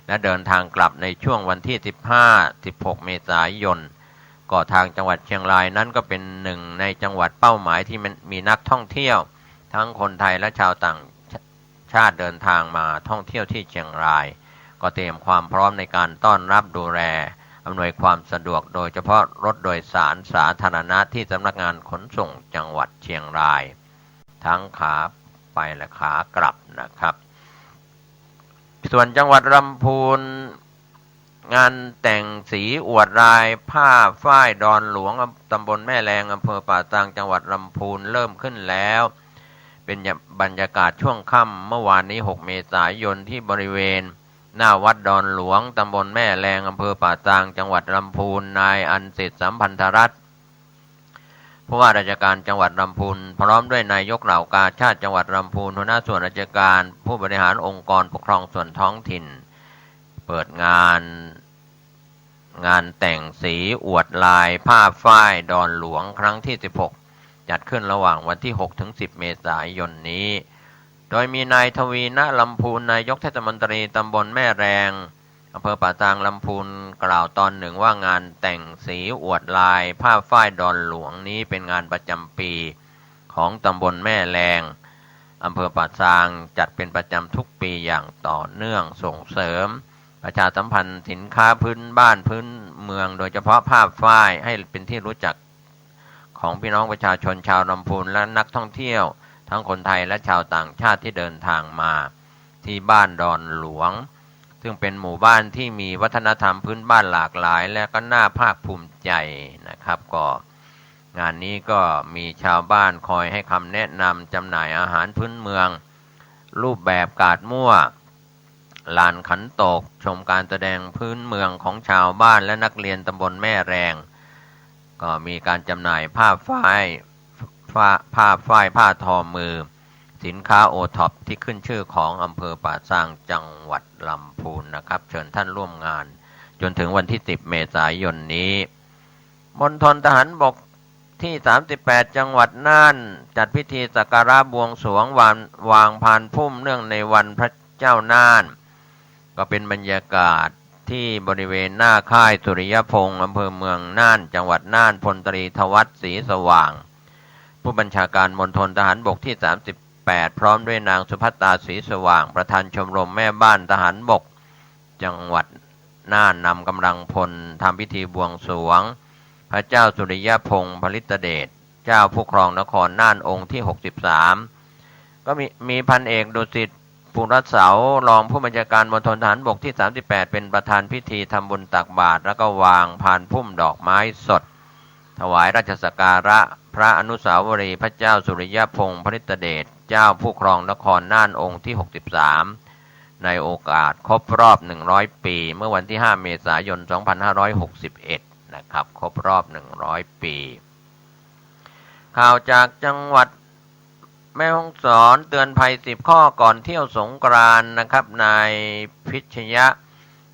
และเดินทางกลับในช่วงวันที่ 15-16 เมษายนก็ทางจังหวัดเชียงรายนั้นก็เป็นหนึ่งในจังหวัดเป้าหมายที่มีนักท่องเที่ยวทั้งคนไทยและชาวต่างชาติเดินทางมาท่องเที่ยวที่เชียงรายก็เตรียมความพร้อมในการต้อนรับดูแลอำนวยความสะดวกโดยเฉพาะรถโดยสารสาธารณะที่สำนักงานขนส่งจังหวัดเชียงรายทั้งขาไปและขากลับนะครับส่วนจังหวัดลำพูนงานแต่งสีอวดลายผ้าฝ้ายดอนหลวงตำบลแม่แรงอำเภอป่าซางจังหวัดลำพูนเริ่มขึ้นแล้วเป็นบรรยากาศช่วงค่ำเมื่อวานนี้6 เมษายนที่บริเวณหน้าวัดดอนหลวงตำบลแม่แรงอำเภอป่าซางจังหวัดลำพูนนายอันสิทธิสัมพันธรัตน์ผู้ว่าราชการจังหวัดลำพูนพร้อมด้วยนายกเหล่ากาชาติจังหวัดลำพูนหัวหน้าส่วนราชการผู้บริหารองค์กรปกครองส่วนท้องถิ่นเปิดงานแต่งสีอวดลายผ้าฝ้ายดอนหลวงครั้งที่16จัดขึ้นระหว่างวันที่6 ถึง 10 เมษายนนี้โดยมีนายทวีณลำพูนนายกเทศมนตรีตำบลแม่แรงอำเภอป่าซางลำพูนกล่าวตอนหนึ่งว่างานแต่งสีอวดลายผ้าฝ้ายดอนหลวงนี้เป็นงานประจำปีของตำบลแม่แรงอำเภอป่าซางจัดเป็นประจำทุกปีอย่างต่อเนื่องส่งเสริมประชาสัมพันธ์สินค้าพื้นบ้านพื้นเมืองโดยเฉพาะผ้าฝ้ายให้เป็นที่รู้จักของพี่น้องประชาชนชาวลำพูนและนักท่องเที่ยวทั้งคนไทยและชาวต่างชาติที่เดินทางมาที่บ้านดอนหลวงซึ่งเป็นหมู่บ้านที่มีวัฒนธรรมพื้นบ้านหลากหลายและก็น่าภาคภูมิใจนะครับก็งานนี้ก็มีชาวบ้านคอยให้คำแนะนำจำหน่ายอาหารพื้นเมืองรูปแบบกาดมั่วลานขันโตกชมการแสดงพื้นเมืองของชาวบ้านและนักเรียนตำบลแม่แรงก็มีการจำหน่ายผ้าฝ้ายผ้าทอมือสินค้าโอท็อปที่ขึ้นชื่อของอำเภอป่าซางจังหวัดลำพูนนะครับเชิญท่านร่วมงานจนถึงวันที่10 เมษายนนี้มณฑลทหารบกที่38จังหวัดน่านจัดพิธีสักการะบวงสรวงวางพานพุ่มเนื่องในวันพระเจ้าน่านก็เป็นบรรยากาศ ที่บริเวณหน้าค่ายสุริยพงษ์อำเภอเมืองน่านจังหวัดน่านพลตรีทวัฒน์ศรีสว่างผู้บัญชาการมณฑลทหารบกที่38พร้อมด้วยนางสุภัตตาศรีสว่างประธานชมรมแม่บ้านทหารบกจังหวัดน่านนำกำลังพลทำพิธีบวงสรวงพระเจ้าสุริยพงษ์ผลิตเดชเจ้าผู้ครองนครน่านองค์ที่63ก็มีพันเอกดุสิตปุรเสารองผู้บัญชาการมณฑลทหารบกที่38เป็นประธานพิธีทำบุญตักบาตรแล้วก็วางพานพุ่มดอกไม้สดถวายราชสักการะพระอนุสาวรีย์พระเจ้าสุริยพงษ์ผลิตเดชเจ้าผู้ครองนครน่านองค์ที่63ในโอกาสครบรอบ100ปีเมื่อวันที่5เมษายน2561นะครับครบรอบ100ปีข่าวจากจังหวัดแม่ฮ่องสอนเตือนภัย10ข้อก่อนเที่ยวสงกรานต์นะครับนายพิชยะ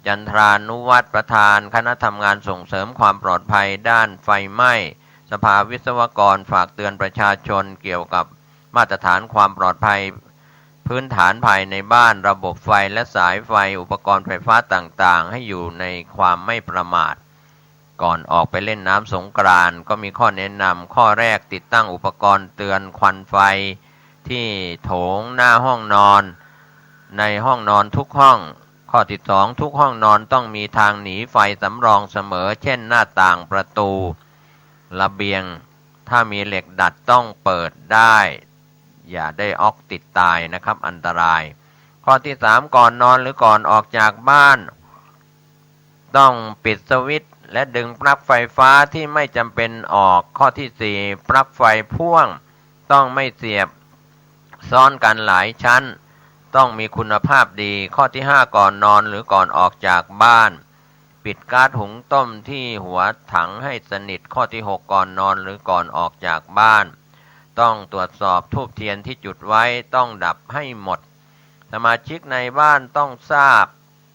จันทรานุวัฒน์ประธานคณะทำงานส่งเสริมความปลอดภัยด้านไฟไหม้สภาวิศวกรฝากเตือนประชาชนเกี่ยวกับมาตรฐานความปลอดภัยพื้นฐานภายในบ้านระบบไฟและสายไฟอุปกรณ์ไฟฟ้าต่างๆให้อยู่ในความไม่ประมาทก่อนออกไปเล่นน้ำสงกรานต์ก็มีข้อแนะนำข้อแรกติดตั้งอุปกรณ์เตือนควันไฟที่โถงหน้าห้องนอนในห้องนอนทุกห้องข้อที่2ทุกห้องนอนต้องมีทางหนีไฟสำรองเสมอเช่นหน้าต่างประตูระเบียงถ้ามีเหล็กดัดต้องเปิดได้อย่าได้ออกติดตายนะครับอันตรายข้อที่3ก่อนนอนหรือก่อนออกจากบ้านต้องปิดสวิตช์และดึงปลั๊กไฟฟ้าที่ไม่จำเป็นออกข้อที่4ปลั๊กไฟพ่วงต้องไม่เสียบซ้อนกันหลายชั้นต้องมีคุณภาพดีข้อที่5ก่อนนอนหรือก่อนออกจากบ้านปิดก๊าซหุงต้มที่หัวถังให้สนิทข้อที่6ก่อนนอนหรือก่อนออกจากบ้านต้องตรวจสอบธูปเทียนที่จุดไว้ต้องดับให้หมดสมาชิกในบ้านต้องทราบ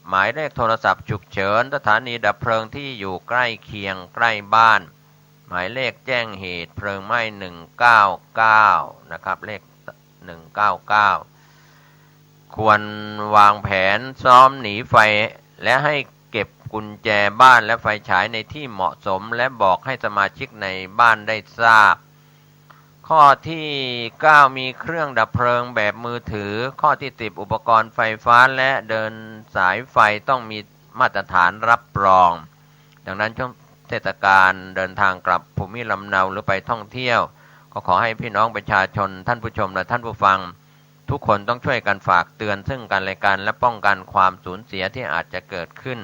หมายเลขโทรศัพท์ฉุกเฉินสถานีดับเพลิงที่อยู่ใกล้เคียงใกล้บ้านหมายเลขแจ้งเหตุเพลิงไหม้199นะครับเลข199ควรวางแผนซ้อมหนีไฟและให้เก็บกุญแจบ้านและไฟฉายในที่เหมาะสมและบอกให้สมาชิกในบ้านได้ทราบข้อที่9มีเครื่องดับเพลิงแบบมือถือข้อที่10อุปกรณ์ไฟฟ้าและเดินสายไฟต้องมีมาตรฐานรับรองดังนั้นช่วงเทศกาลเดินทางกลับภูมิลำเนาหรือไปท่องเที่ยวก็ขอให้พี่น้องประชาชนท่านผู้ชมและท่านผู้ฟังทุกคนต้องช่วยกันฝากเตือนซึ่งกันและกันและป้องกันความสูญเสียที่อาจจะเกิดขึ้น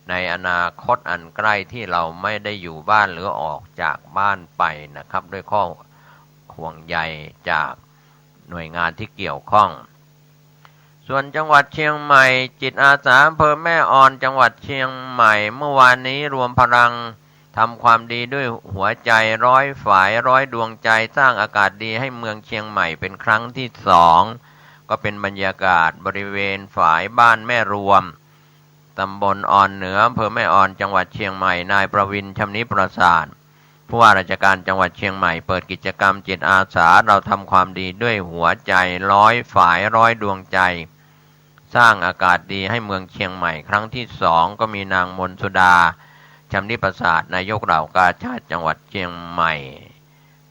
ในอนาคตอันใกล้ที่เราไม่ได้อยู่บ้านหรือออกจากบ้านไปนะครับด้วยข้อห่วงใยจากหน่วยงานที่เกี่ยวข้องส่วนจังหวัดเชียงใหม่จิตอาสาอำเภอแม่ออนจังหวัดเชียงใหม่เมื่อวานนี้รวมพลังทำความดีด้วยหัวใจ100ฝ่าย100ดวงใจสร้างอากาศดีให้เมืองเชียงใหม่เป็นครั้งที่2ก็เป็นบรรยากาศบริเวณฝ่ายบ้านแม่รวมตำบลออนเหนืออำเภอแม่ออนจังหวัดเชียงใหม่นายประวินชำนิประสาทผู้ว่าราชการจังหวัดเชียงใหม่เปิดกิจกรรมจิตอาสาเราทำความดีด้วยหัวใจ100ฝ่าย100ดวงใจสร้างอากาศดีให้เมืองเชียงใหม่ครั้งที่2ก็มีนางมนสุดาชำนิประสาทนายกเหล่ากาชาติจังหวัดเชียงใหม่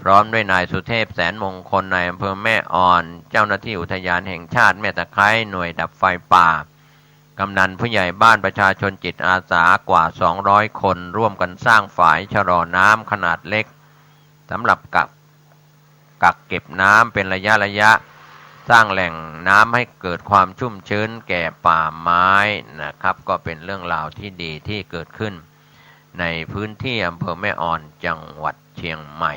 พร้อมด้วยนายสุเทพแสนมงคลนายอำเภอแม่ออนเจ้าหน้าที่อุทยานแห่งชาติแม่ตะไคร้หน่วยดับไฟป่ากำนันผู้ใหญ่บ้านประชาชนจิตอาสากว่า200คนร่วมกันสร้างฝายชะลอน้ำขนาดเล็กสำหรับกักเก็บน้ำเป็นระยะสร้างแหล่งน้ำให้เกิดความชุ่มชื้นแก่ป่าไม้นะครับก็เป็นเรื่องราวที่ดีที่เกิดขึ้นในพื้นที่อำเภอแม่ออนจังหวัดเชียงใหม่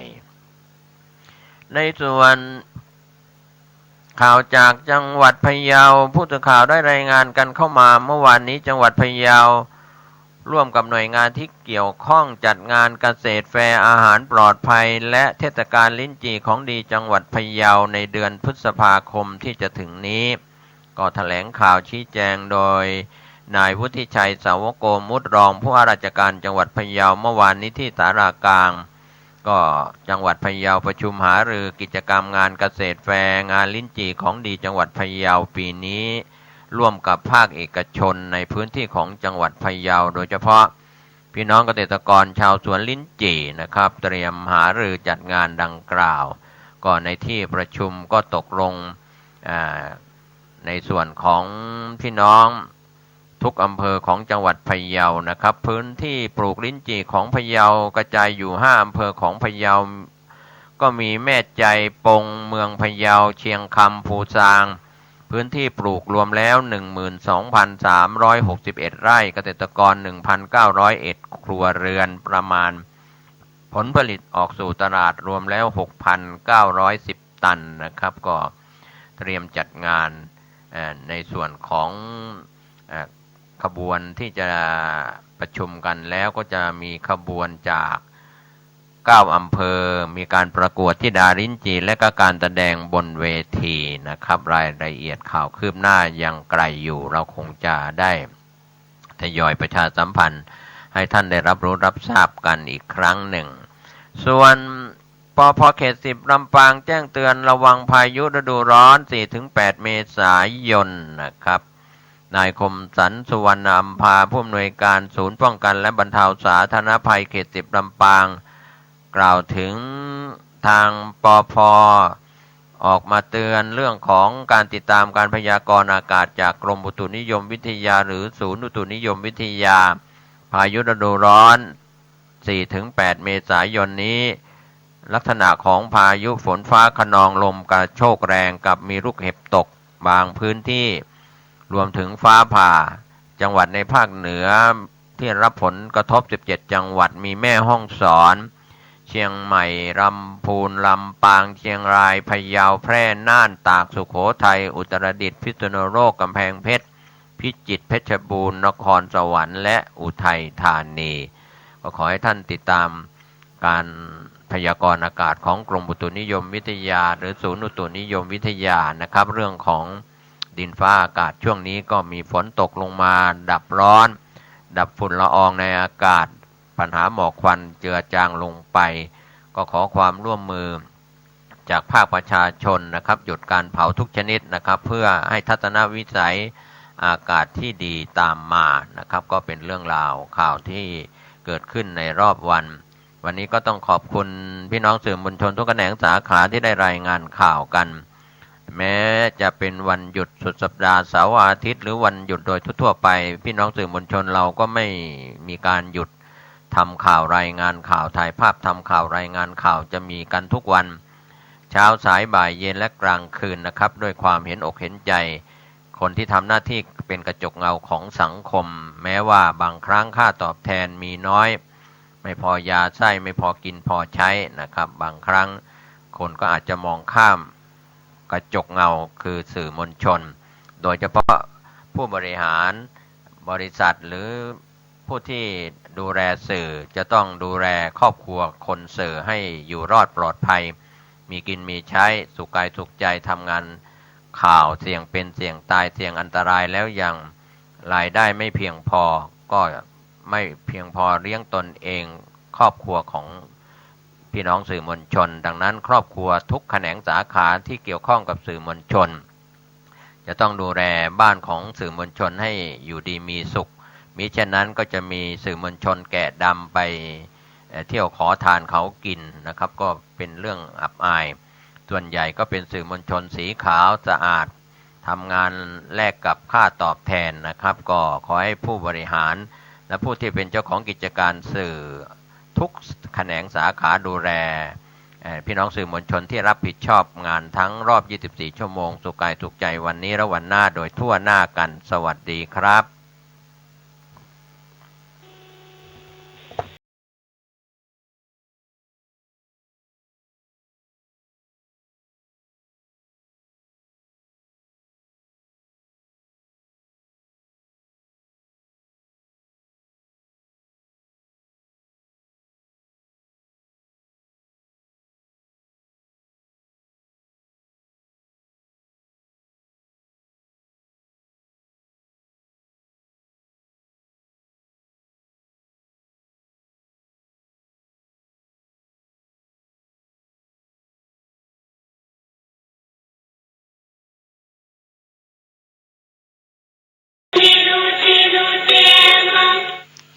ในส่วนข่าวจากจังหวัดพะเยาผู้สื่อข่าวได้รายงานกันเข้ามาเมื่อวานนี้จังหวัดพะเยาร่วมกับหน่วยงานที่เกี่ยวข้องจัดงานเกษตรแฟร์อาหารปลอดภัยและเทศกาลลิ้นจี่ของดีจังหวัดพะเยาในเดือนพฤษภาคมที่จะถึงนี้ก็แถลงข่าวชี้แจงโดยนายวุฒิชัยสาวโกมุตรองผู้ว่าราชการจังหวัดพะเยาเมื่อวานนี้ที่ศาลากลางก็จังหวัดพะเยาประชุมหารือกิจกรรมงานเกษตรแฟร์งานลิ้นจี่ของดีจังหวัดพะเยาปีนี้ ร่วมกับภาคเอกชนในพื้นที่ของจังหวัดพะเยาโดยเฉพาะพี่น้องเกษตรกรชาวสวนลิ้นจี่นะครับเตรียมหารือจัดงานดังกล่าวก่อนในที่ประชุมก็ตกลงในส่วนของพี่น้องทุกอำเภอของจังหวัดพะเยานะครับพื้นที่ปลูกลิ้นจี่ของพะเยากระจายอยู่5อำเภอของพะเยาก็มีแม่ใจปงเมืองพะเยาเชียงคำภูซางพื้นที่ปลูกรวมแล้ว 12,361 ไร่เกษตรกร 1,901 ครัวเรือนประมาณผลผลิตออกสู่ตลาดรวมแล้ว 6,910 ตันนะครับก็เตรียมจัดงานในส่วนของขบวนที่จะประชุมกันแล้วก็จะมีขบวนจาก9อำเภอมีการประกวดธิดาลิ้นจี่และก็การแสดงบนเวทีนะครับรายละเอียดข่าวคืบหน้ายังไกลอยู่เราคงจะได้ทยอยประชาสัมพันธ์ให้ท่านได้รับรู้รับทราบกันอีกครั้งหนึ่งส่วนปพ.เขต 10 ลำปางแจ้งเตือนระวังพายุฤดูร้อน 4-8 เมษายนนะครับนายคมสันสุวรรณอัมพาผู้อำนวยการศูนย์ป้องกันและบรรเทาสาธารณภัยเขต 10 ลำปางกล่าวถึงทางปพ.ออกมาเตือนเรื่องของการติดตามการพยากรณ์อากาศจากกรมอุตุนิยมวิทยาหรือศูนย์อุตุนิยมวิทยาพายุฤดูร้อน 4-8 เมษายนนี้ลักษณะของพายุฝนฟ้าคะนองลมกระโชกแรงกับมีลูกเห็บตกบางพื้นที่รวมถึงฟ้าผ่าจังหวัดในภาคเหนือที่รับผลกระทบ17จังหวัดมีแม่ฮ่องสอนเชียงใหม่ลำพูนลำปางเชียงรายพะเยาแพร่น่านตากสุโขทัยอุตรดิตถ์พิษณุโลกกำแพงเพชรพิจิตรเพชรบูรณ์นครสวรรค์และอุทัยธานีก็ขอให้ท่านติดตามการพยากรณ์อากาศของกรมอุตุนิยมวิทยาหรือศูนย์อุตุนิยมวิทยานะครับเรื่องของดินฟ้าอากาศช่วงนี้ก็มีฝนตกลงมาดับร้อนดับฝุ่นละอองในอากาศปัญหาหมอกควันเจือจางลงไปก็ขอความร่วมมือจากภาคประชาชนนะครับหยุดการเผาทุกชนิดนะครับเพื่อให้ทัศนวิสัยอากาศที่ดีตามมานะครับก็เป็นเรื่องราวข่าวที่เกิดขึ้นในรอบวันนี้ก็ต้องขอบคุณพี่น้องสื่อมวลชนทุกแขนงสาขาที่ได้รายงานข่าวกันแม้จะเป็นวันหยุดสุดสัปดาห์เสาร์อาทิตย์หรือวันหยุดโดยทั่วไปพี่น้องสื่อมวลชนเราก็ไม่มีการหยุดทำข่าวรายงานข่าวถ่ายภาพทำข่าวรายงานข่าวจะมีกันทุกวันเช้าสายบ่ายเย็นและกลางคืนนะครับด้วยความเห็นอกเห็นใจคนที่ทำหน้าที่เป็นกระจกเงาของสังคมแม้ว่าบางครั้งค่าตอบแทนมีน้อยไม่พอยาไส้ไม่พอกินพอใช้นะครับบางครั้งคนก็อาจจะมองข้ามกระจกเงาคือสื่อมวลชนโดยเฉพาะผู้บริหารบริษัทหรือผู้ที่ดูแลสื่อจะต้องดูแลครอบครัวคนสื่อให้อยู่รอดปลอดภัยมีกินมีใช้สุขกายสุขใจทำงานข่าวเสี่ยงเป็นเสี่ยงตายเสี่ยงอันตรายแล้วยังรายได้ไม่เพียงพอก็ไม่เพียงพอเลี้ยงตนเองครอบครัวของพี่น้องสื่อมวลชนดังนั้นครอบครัวทุกแขนงสาขาที่เกี่ยวข้องกับสื่อมวลชนจะต้องดูแลบ้านของสื่อมวลชนให้อยู่ดีมีสุขมิฉะนั้นก็จะมีสื่อมวลชนแกะดำไปเที่ยวขอทานเขากินนะครับก็เป็นเรื่องอับอายส่วนใหญ่ก็เป็นสื่อมวลชนสีขาวสะอาดทำงานแลกกับค่าตอบแทนนะครับก็ขอให้ผู้บริหารและผู้ที่เป็นเจ้าของกิจการสื่อทุกแขนงสาขาดูแลพี่น้องสื่อมวลชนที่รับผิดชอบงานทั้งรอบ24ชั่วโมงสุขกายสุขใจวันนี้และวันหน้าโดยทั่วหน้ากันสวัสดีครับ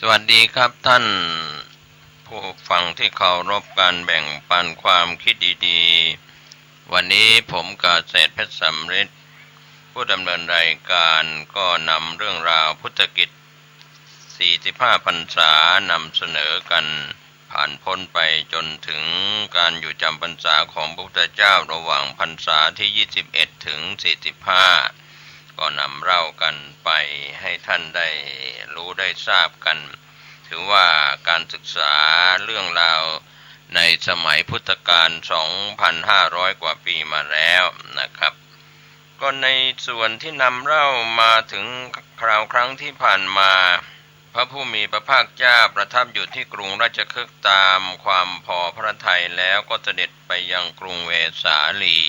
สวัสดีครับท่านผู้ฟังที่เคารพการแบ่งปันความคิดดีๆวันนี้ผมกเกษตรเพชรสำริดผู้ดำเนินรายการก็นำเรื่องราวพุทธกิจ45 พรรษานำเสนอกันผ่านพ้นไปจนถึงการอยู่จำพรรษาของพระพุทธเจ้าระหว่างพรรษาที่21ถึง45ก็นำเล่ากันไปให้ท่านได้รู้ได้ทราบกันถือว่าการศึกษาเรื่องราวในสมัยพุทธกาล 2,500 กว่าปีมาแล้วนะครับก็ในส่วนที่นำเล่ามาถึงคราวครั้งที่ผ่านมาพระผู้มีพระภาคเจ้าประทับอยู่ที่กรุงราชคฤห์ตามความพอพระทัยแล้วก็เสด็จไปยังกรุงเวสาลี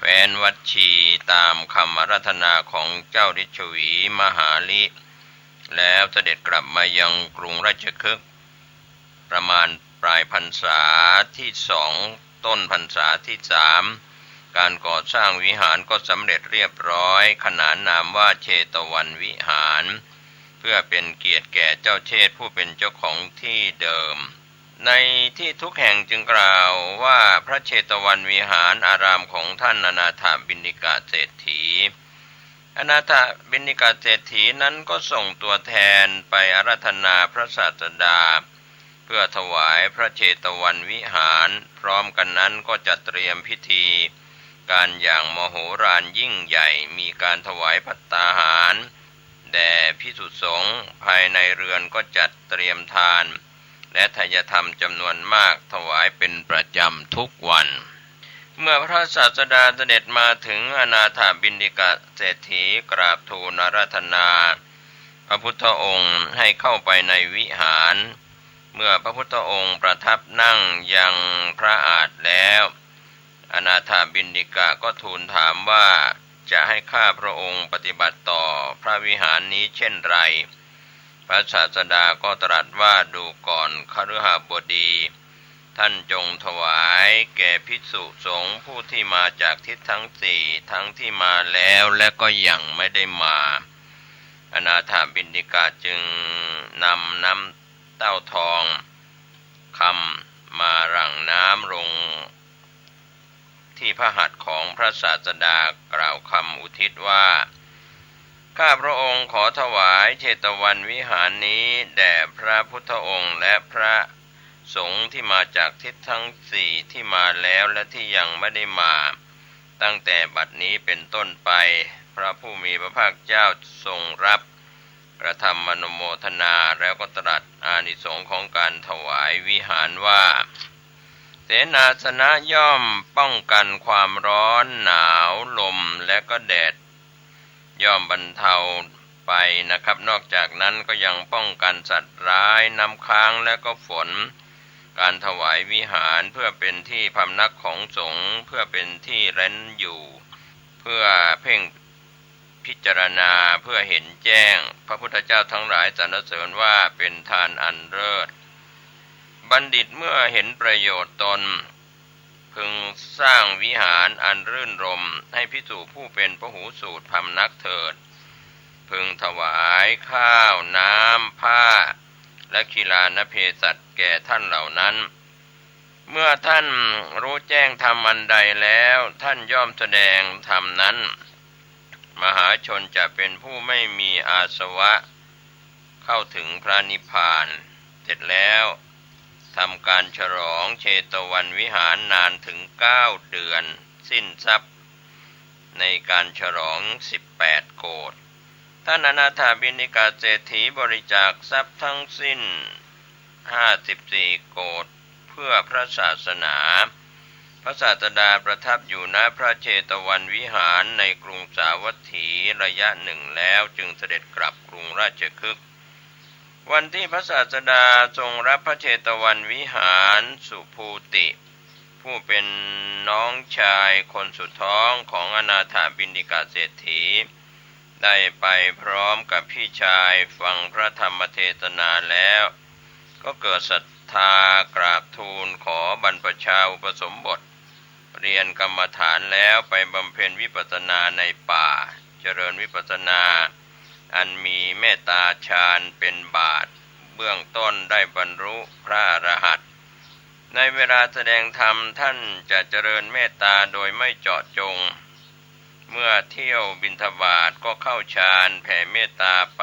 แคว้นวัชชีตามคำอาราธนาของเจ้าฤชวีมหาลิแล้วเสด็จกลับมายังกรุงราชคฤห์ประมาณปลายพรรษาที่2ต้นพรรษาที่3การก่อสร้างวิหารก็สำเร็จเรียบร้อยขนานนามว่าเชตวันวิหารเพื่อเป็นเกียรติแก่เจ้าเชษฐ์ผู้เป็นเจ้าของที่เดิมในที่ทุกแห่งจึงกล่าวว่าพระเชตวันวิหารอารามของท่านอนาถบิณฑิกาเศรษฐีอนาถบิณฑิกาเศรษฐีนั้นก็ส่งตัวแทนไปอาราธนาพระศาสดาเพื่อถวายพระเชตวันวิหารพร้อมกันนั้นก็จัดเตรียมพิธีการอย่างมโหฬารยิ่งใหญ่มีการถวายภัตตาหารแด่ภิกษุสงฆ์ภายในเรือนก็จัดเตรียมทานและทายธรรมจำนวนมากถวายเป็นประจำทุกวันเมื่อพระศาสดาเสด็จมาถึงอนาถบิณฑิกาเศรษฐีกราบทูลอาราธนาพระพุทธองค์ให้เข้าไปในวิหารเมื่อพระพุทธองค์ประทับนั่งยังพระอาสน์แล้วอนาถบิณฑิกาก็ทูลถามว่าจะให้ข้าพระองค์ปฏิบัติต่อพระวิหารนี้เช่นไรพระศาสดาก็ตรัสว่าดูก่อนคฤหบดีท่านจงถวายแก่ภิกษุสงฆ์ผู้ที่มาจากทิศทั้งสี่ทั้งที่มาแล้วและก็ยังไม่ได้มาอนาถบิณฑิกาจึงนำน้ำเต้าทองคำมาหลั่งน้ำลงที่พระหัตถ์ของพระศาสดากล่าวคำอุทิศว่าข้าพระองค์ขอถวายเชตวันวิหารนี้แด่พระพุทธองค์และพระสงฆ์ที่มาจากทิศทั้งสี่ที่มาแล้วและที่ยังไม่ได้มาตั้งแต่บัดนี้เป็นต้นไปพระผู้มีพระภาคเจ้าทรงรับกระทำอนุโมทนาแล้วก็ตรัสอานิสงส์ของการถวายวิหารว่าเสนาสนะย่อมป้องกันความร้อนหนาวลมและก็แดดย่อมบรรเทาไปนะครับนอกจากนั้นก็ยังป้องกันสัตว์ร้ายน้ำค้างและก็ฝนการถวายวิหารเพื่อเป็นที่พำนักของสงฆ์เพื่อเป็นที่เร้นอยู่เพื่อเพ่งพิจารณาเพื่อเห็นแจ้งพระพุทธเจ้าทั้งหลายสรรเสริญว่าเป็นทานอันเลิศบัณฑิตเมื่อเห็นประโยชน์ตนพึงสร้างวิหารอันรื่นรมให้ภิกษุผู้เป็นพหูสูตรพำนักเถิดพึงถวายข้าวน้ำผ้าและกีฬานเพศัตแก่ท่านเหล่านั้นเมื่อท่านรู้แจ้งธรรมอันใดแล้วท่านย่อมแสดงธรรมนั้นมหาชนจะเป็นผู้ไม่มีอาสวะเข้าถึงพระนิพพานเสร็จแล้วทำการฉลองเชตวันวิหารนานถึง9 เดือนสิ้นทรัพย์ในการฉลอง18 โกฏท่านอนาถบิณฑิกาเศรษฐีบริจาคทรัพย์ทั้งสิ้น54 โกฏเพื่อพระศาสนาพระศาสดาประทับอยู่ณพระเชตวันวิหารในกรุงสาวัตถีระยะหนึ่งแล้วจึงเสด็จกลับกรุงราชคฤห์วันที่พระศาสดาทรงรับพระเชตวันวิหารสุภูติผู้เป็นน้องชายคนสุดท้องของอนาถบิณฑิกาเศรษฐีได้ไปพร้อมกับพี่ชายฟังพระธรรมเทศนาแล้วก็เกิดศรัทธากราบทูลขอบรรพชาอุปสมบทเรียนกรรมฐานแล้วไปบำเพ็ญวิปัสสนาในป่าเจริญวิปัสสนาอันมีเมตตาฌานเป็นบาท เบื้องต้นได้บรรลุพระอรหันต์ในเวลาแสดงธรรมท่านจะเจริญเมตตาโดยไม่เจาะจงเมื่อเที่ยวบิณฑบาตก็เข้าฌานแผ่เมตตาไป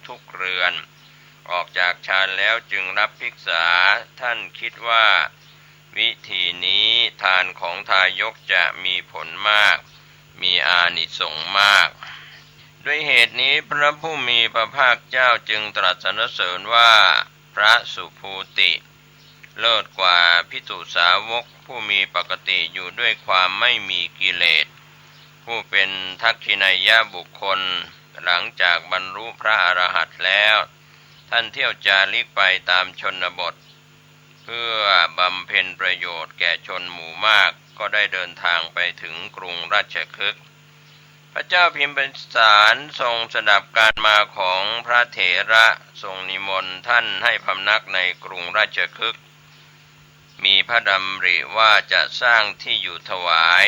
ทุกๆเรือนออกจากฌานแล้วจึงรับภิกษาท่านคิดว่าวิธีนี้ทานของทายกจะมีผลมากมีอานิสงส์มากด้วยเหตุนี้พระผู้มีพระภาคเจ้าจึงตรัสสรรเสริญว่าพระสุภูติเลิศกว่าภิกษุสาวกผู้มีปกติอยู่ด้วยความไม่มีกิเลสผู้เป็นทักขิณัยยบุคคลหลังจากบรรลุพระอรหันต์แล้วท่านเที่ยวจาริกไปตามชนบทเพื่อบำเพ็ญประโยชน์แก่ชนหมู่มากก็ได้เดินทางไปถึงกรุงราชคฤห์พระเจ้าพิมพิสารทรงสดับการมาของพระเถระทรงนิมนต์ท่านให้พำนักในกรุงราชคฤห์มีพระดำริว่าจะสร้างที่อยู่ถวาย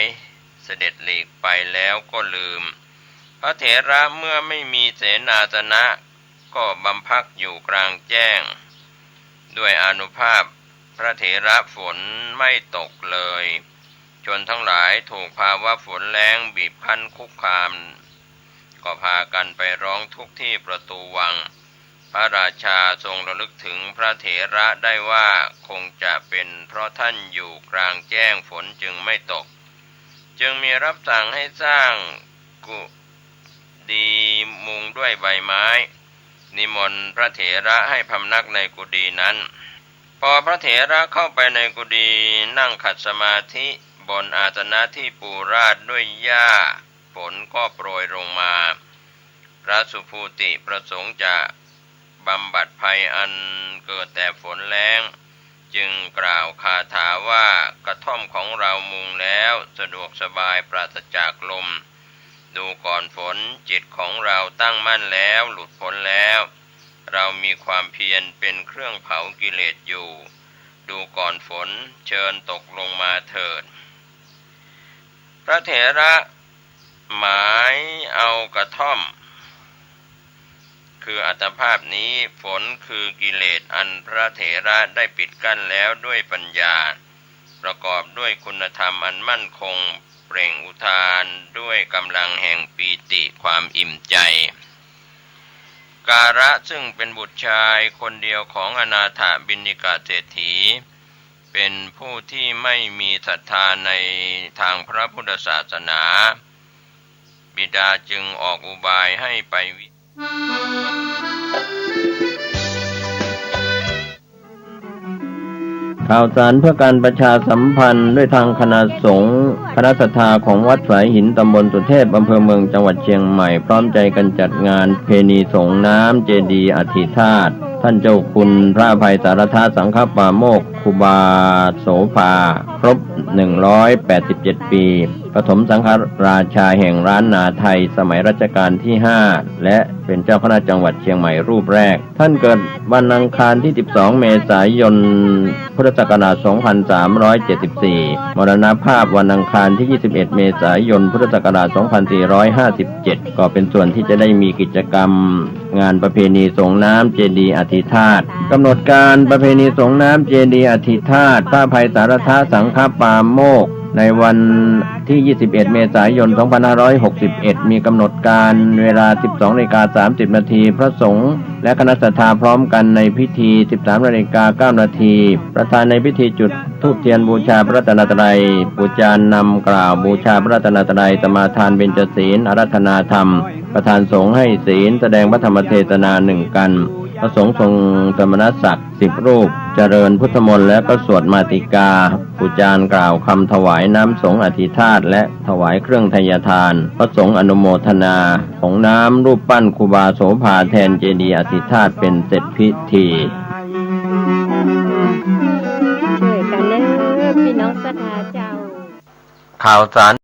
เสด็จหลีกไปแล้วก็ลืมพระเถระเมื่อไม่มีเสนาสนะก็บำพักอยู่กลางแจ้งด้วยอานุภาพพระเถระฝนไม่ตกเลยชนทั้งหลายถูกภาวะฝนแล้งบีบคั้นคุกคามก็พากันไปร้องทุกข์ที่ประตูวังพระราชาทรงระลึกถึงพระเถระได้ว่าคงจะเป็นเพราะท่านอยู่กลางแจ้งฝนจึงไม่ตกจึงมีรับสั่งให้สร้างกุฏิมุงด้วยใบไม้นิมนต์พระเถระให้พำนักในกุฏินั้นพอพระเถระเข้าไปในกุฏินั่งขัดสมาธิบนอาสนะที่ปูราดด้วยหญ้าฝนก็โปรยลงมาพระสุภูติประสงค์จะบำบัดภัยอันเกิดแต่ฝนแล้งจึงกล่าวคาถาว่ากระท่อมของเรามุงแล้วสะดวกสบายปราศจากลมดูก่อนฝนจิตของเราตั้งมั่นแล้วหลุดพ้นแล้วเรามีความเพียรเป็นเครื่องเผากิเลสอยู่ดูก่อนฝนเชิญตกลงมาเถิดพระเถระหมายเอากระท่อมคืออัตภาพนี้ฝนคือกิเลสอันพระเถระได้ปิดกั้นแล้วด้วยปัญญาประกอบด้วยคุณธรรมอันมั่นคงเปล่งอุทานด้วยกำลังแห่งปีติความอิ่มใจการะซึ่งเป็นบุตรชายคนเดียวของอนาถบิณฑิกเศรษฐีเป็นผู้ที่ไม่มีศรัทธาในทางพระพุทธศาสนาบิดาจึงออกอุบายให้ไปข่าวสารเพื่อการประชาสัมพันธ์ด้วยทางคณะสงฆ์คณะศรัทธาของวัดสายหินตำบลสุเทพอำเภอเมืองจังหวัดเชียงใหม่พร้อมใจกันจัดงานเพณีสงน้ำเจดีย์อธิธาตุท่านเจ้าคุณพระอภัยสารทาสังฆปาโมกข์ครูบาโสภาครบ187 ปีปฐมสังฆราชาแห่งร้านนาไทยสมัยรัชกาลที่5และเป็นเจ้าคณะจังหวัดเชียงใหม่รูปแรกท่านเกิดวันอังคารที่12 เมษายน พุทธศักราช 2374 มรณภาพวันอังคารที่ 21 เมษายน พุทธศักราช 2457 ก็เป็นส่วนที่จะได้มีกิจกรรมงานประเพณีสงน้ำเจดีย์อธิธาตุกำหนดการประเพณีสงน้ำเจดีย์อธิธาตุพระอภัยสารทาสังฆปาโมกข์ในวันที่ 21 เมษายน 2561 มีกำหนดการเวลา 12:30 น.พระสงฆ์และคณะศรัทธาพร้อมกันในพิธี 13:09 น.ประธานในพิธีจุดธูปเทียนบูชาพระรัตนตรัยปูจารนำกล่าวบูชาพระรัตนตรัยสมาทานเบญจศีลอาราธนาธรรมประธานสงฆ์ให้ศีลแสดงพระธรรมเทศนา1 กันพระสงฆ์ทรงสมณศักดิ์10 รูปเจริญพุทธมนต์และก็สวดมาติกาปูจารกล่าวคำถวายน้ำสงฆ์อธิธาตุและถวายเครื่องทยทานพระสงฆ์อนุโมทนาของน้ำรูปปั้นครูบาโสภาแทนเจดีย์อธิธาตุเป็นเสร็จพิธีช่วยกันเด้อพี่น้องศรัทธาเจ้าข่าวสาร